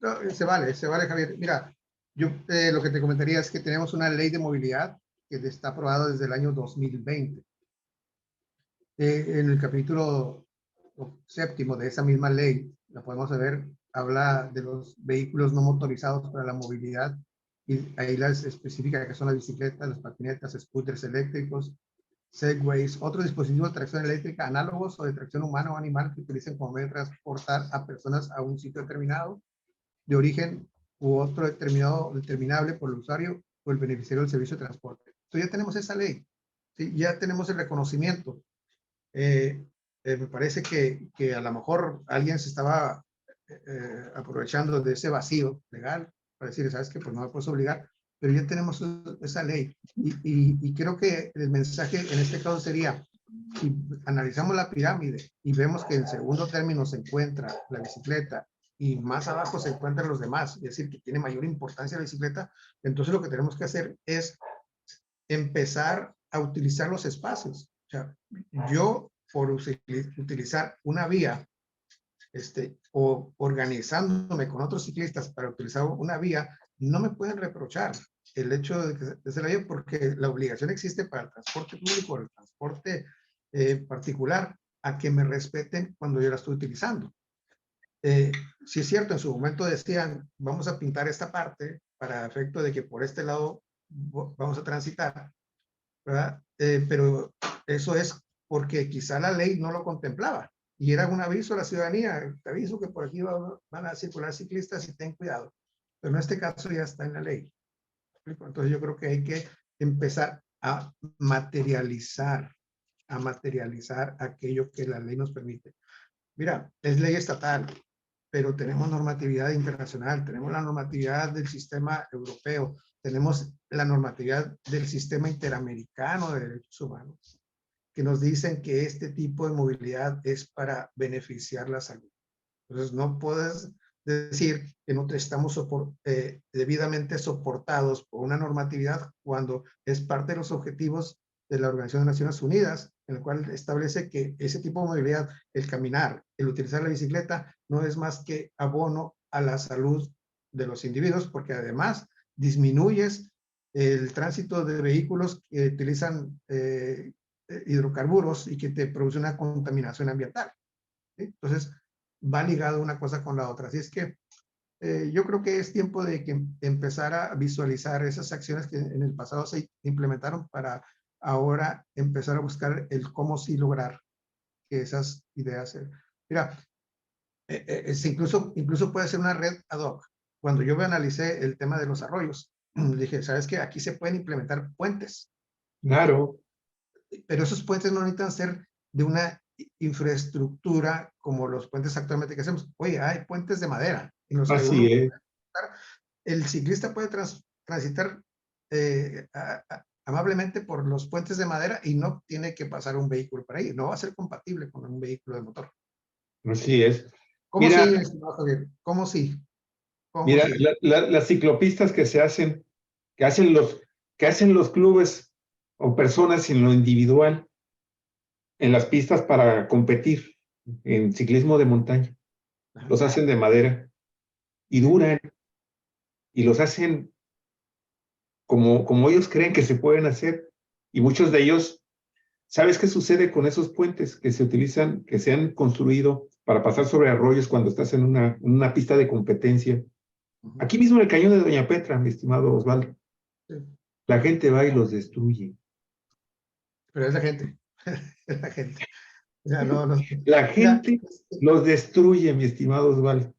Speaker 2: no, se vale, Javier. Mira, yo lo que te comentaría es que tenemos una ley de movilidad que está aprobada desde el año 2020. En el capítulo 7 de esa misma ley, la podemos ver, habla de los vehículos no motorizados para la movilidad y ahí las especifica que son las bicicletas, las patinetas, scooters eléctricos, segways, otros dispositivos de tracción eléctrica análogos o de tracción humana o animal que utilicen como medio de transportar a personas a un sitio determinado, de origen u otro determinable por el usuario o el beneficiario del servicio de transporte. Entonces ya tenemos esa ley, ¿sí? Ya tenemos el reconocimiento. Me parece que a lo mejor alguien se estaba aprovechando de ese vacío legal para decir, ¿sabes qué? Pues no me puedes obligar, pero ya tenemos esa ley. Y creo que el mensaje en este caso sería, si analizamos la pirámide y vemos que en segundo término se encuentra la bicicleta y más abajo se encuentran los demás, es decir, que tiene mayor importancia la bicicleta, entonces lo que tenemos que hacer es empezar a utilizar los espacios. O sea, yo por utilizar una vía o organizándome con otros ciclistas para utilizar una vía, no me pueden reprochar el hecho de que se la vía porque la obligación existe para el transporte público, el transporte particular, a que me respeten cuando yo la estoy utilizando. Sí es cierto, en su momento decían, vamos a pintar esta parte para efecto de que por este lado vamos a transitar, ¿verdad? Pero eso es porque quizá la ley no lo contemplaba y era un aviso a la ciudadanía, te aviso que por aquí van a circular ciclistas y ten cuidado. Pero en este caso ya está en la ley. Entonces yo creo que hay que empezar a materializar aquello que la ley nos permite. Mira, es ley estatal, pero tenemos normatividad internacional, tenemos la normatividad del sistema europeo, tenemos la normatividad del sistema interamericano de derechos humanos, que nos dicen que este tipo de movilidad es para beneficiar la salud. Entonces, no puedes decir que no estamos debidamente soportados por una normatividad cuando es parte de los objetivos de la Organización de Naciones Unidas, en el cual establece que ese tipo de movilidad, el caminar, el utilizar la bicicleta, no es más que abono a la salud de los individuos, porque además disminuyes el tránsito de vehículos que utilizan hidrocarburos y que te produce una contaminación ambiental, ¿sí? Entonces, va ligado una cosa con la otra. Así es que yo creo que es tiempo de que empezar a visualizar esas acciones que en el pasado se implementaron para ahora empezar a buscar el cómo sí lograr que esas ideas. Mira, incluso puede ser una red ad hoc. Cuando yo me analicé el tema de los arroyos, dije, ¿sabes qué? Aquí se pueden implementar puentes.
Speaker 1: Claro.
Speaker 2: Pero esos puentes no necesitan ser de una infraestructura como los puentes actualmente que hacemos. Oye, hay puentes de madera en los que
Speaker 1: Así
Speaker 2: uno
Speaker 1: es.
Speaker 2: el ciclista puede transitar amablemente por los puentes de madera y no tiene que pasar un vehículo por ahí. No va a ser compatible con un vehículo de motor.
Speaker 1: Así es.
Speaker 2: ¿Cómo
Speaker 1: Mira,
Speaker 2: sí, estimado Javier? ¿Cómo sí? ¿Cómo
Speaker 1: mira,
Speaker 2: sí?
Speaker 1: las ciclopistas que se hacen, que hacen los clubes o personas en lo individual, en las pistas para competir en ciclismo de montaña,
Speaker 2: Ajá.
Speaker 1: los hacen de madera y duran, y los hacen como ellos creen que se pueden hacer. Y muchos de ellos, ¿sabes qué sucede con esos puentes que se utilizan, que se han construido para pasar sobre arroyos cuando estás en una pista de competencia? Aquí mismo en el cañón de Doña Petra, mi estimado Osvaldo,
Speaker 2: Sí.
Speaker 1: la gente va y los destruye.
Speaker 2: Pero es la gente. Es la gente. O sea, no, no.
Speaker 1: La
Speaker 2: Mira,
Speaker 1: gente los destruye, mi estimado Osvaldo.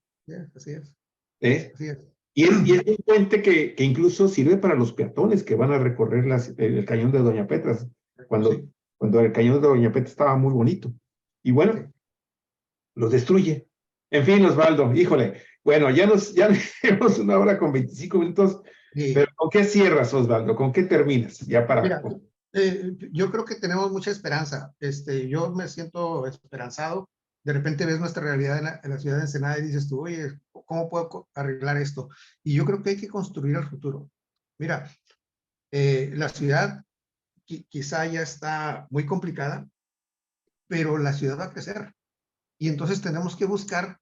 Speaker 2: así es.
Speaker 1: ¿Eh?
Speaker 2: Así es.
Speaker 1: Y es un puente que incluso sirve para los peatones que van a recorrer el cañón de Doña Petra,
Speaker 2: Sí,
Speaker 1: cuando el cañón de Doña Petra estaba muy bonito. Y
Speaker 2: sí.
Speaker 1: bueno, los destruye. En fin, Osvaldo, híjole, bueno, ya nos llevamos 1 hora con 25 minutos, pero
Speaker 2: Sí.
Speaker 1: ¿con qué cierras, Osvaldo? ¿Con qué terminas? Ya para...
Speaker 2: Mira, yo creo que tenemos mucha esperanza. Yo me siento esperanzado. De repente ves nuestra realidad en la ciudad de Ensenada y dices tú, oye, ¿cómo puedo arreglar esto? Y yo creo que hay que construir el futuro. Mira, la ciudad quizá ya está muy complicada, pero la ciudad va a crecer. Y entonces tenemos que buscar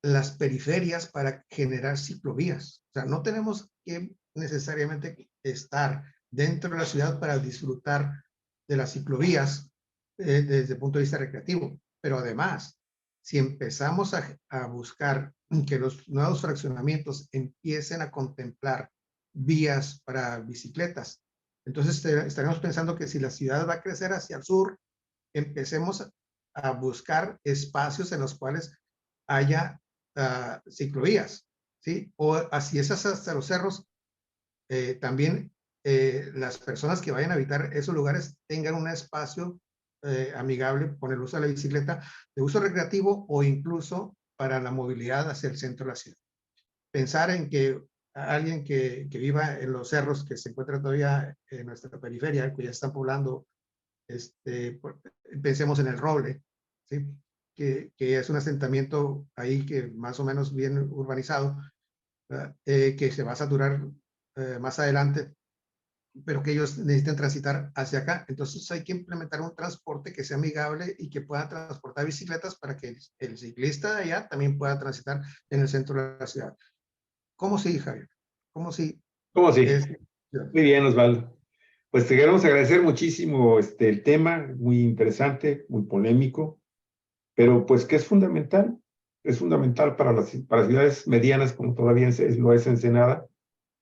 Speaker 2: las periferias para generar ciclovías. O sea, no tenemos que necesariamente estar dentro de la ciudad para disfrutar de las ciclovías desde el punto de vista recreativo. Pero además, si empezamos a buscar que los nuevos fraccionamientos empiecen a contemplar vías para bicicletas, Entonces estaremos pensando que si la ciudad va a crecer hacia el sur, empecemos a buscar espacios en los cuales haya ciclovías, ¿sí? O así es hasta los cerros, también las personas que vayan a habitar esos lugares tengan un espacio amigable con el uso de la bicicleta, de uso recreativo o incluso para la movilidad hacia el centro de la ciudad. Pensar en que alguien que viva en los cerros, que se encuentra todavía en nuestra periferia, que ya están poblando, pensemos en el Roble, ¿sí? Que es un asentamiento ahí que más o menos bien urbanizado, que se va a saturar más adelante, pero que ellos necesitan transitar hacia acá. Entonces hay que implementar un transporte que sea amigable y que pueda transportar bicicletas para que el ciclista de allá también pueda transitar en el centro de la ciudad. ¿Cómo sí, Javier? ¿Cómo sí?
Speaker 1: ¿Cómo sí?
Speaker 2: Es,
Speaker 1: Muy bien, Osvaldo. Pues te queremos agradecer muchísimo el tema, muy interesante, muy polémico, pero pues que es fundamental para ciudades medianas como todavía lo es Ensenada,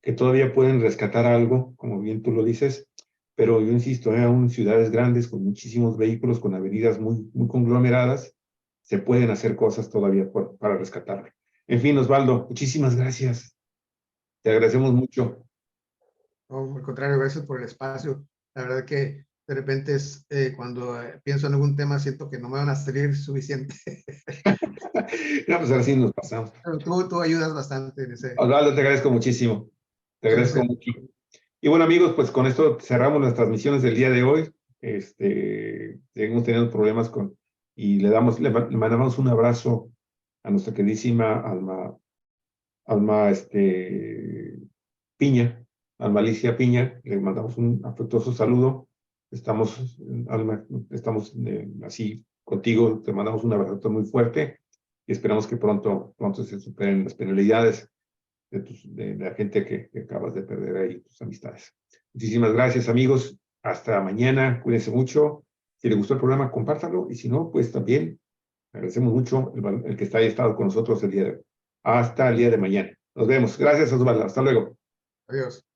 Speaker 1: que todavía pueden rescatar algo, como bien tú lo dices, pero yo insisto, aún ciudades grandes con muchísimos vehículos, con avenidas muy conglomeradas, se pueden hacer cosas todavía para rescatarlo. En fin, Osvaldo, muchísimas gracias. Te agradecemos mucho.
Speaker 2: no, al contrario, gracias por el espacio. La verdad que de repente es cuando pienso en algún tema siento que no me van a salir suficiente.
Speaker 1: No, pues ahora sí nos pasamos.
Speaker 2: Pero tú ayudas bastante en ese.
Speaker 1: Osvaldo, te agradezco muchísimo. Te agradezco
Speaker 2: Perfecto.
Speaker 1: mucho. Y bueno, amigos, pues con esto cerramos las transmisiones del día de hoy. Hemos tenido problemas y le mandamos un abrazo a nuestra queridísima Alma Piña, Alma Alicia Piña. Le mandamos un afectuoso saludo. Alma, estamos así contigo. Te mandamos un abrazo muy fuerte y esperamos que pronto se superen las penalidades de la gente que acabas de perder ahí, tus amistades. Muchísimas gracias, amigos. Hasta mañana. Cuídense mucho. Si les gustó el programa, compártalo. Y si no, pues también agradecemos mucho el que haya estado con nosotros el día de hoy. Hasta el día de mañana. Nos vemos. Gracias, Osvaldo. Hasta luego.
Speaker 2: Adiós.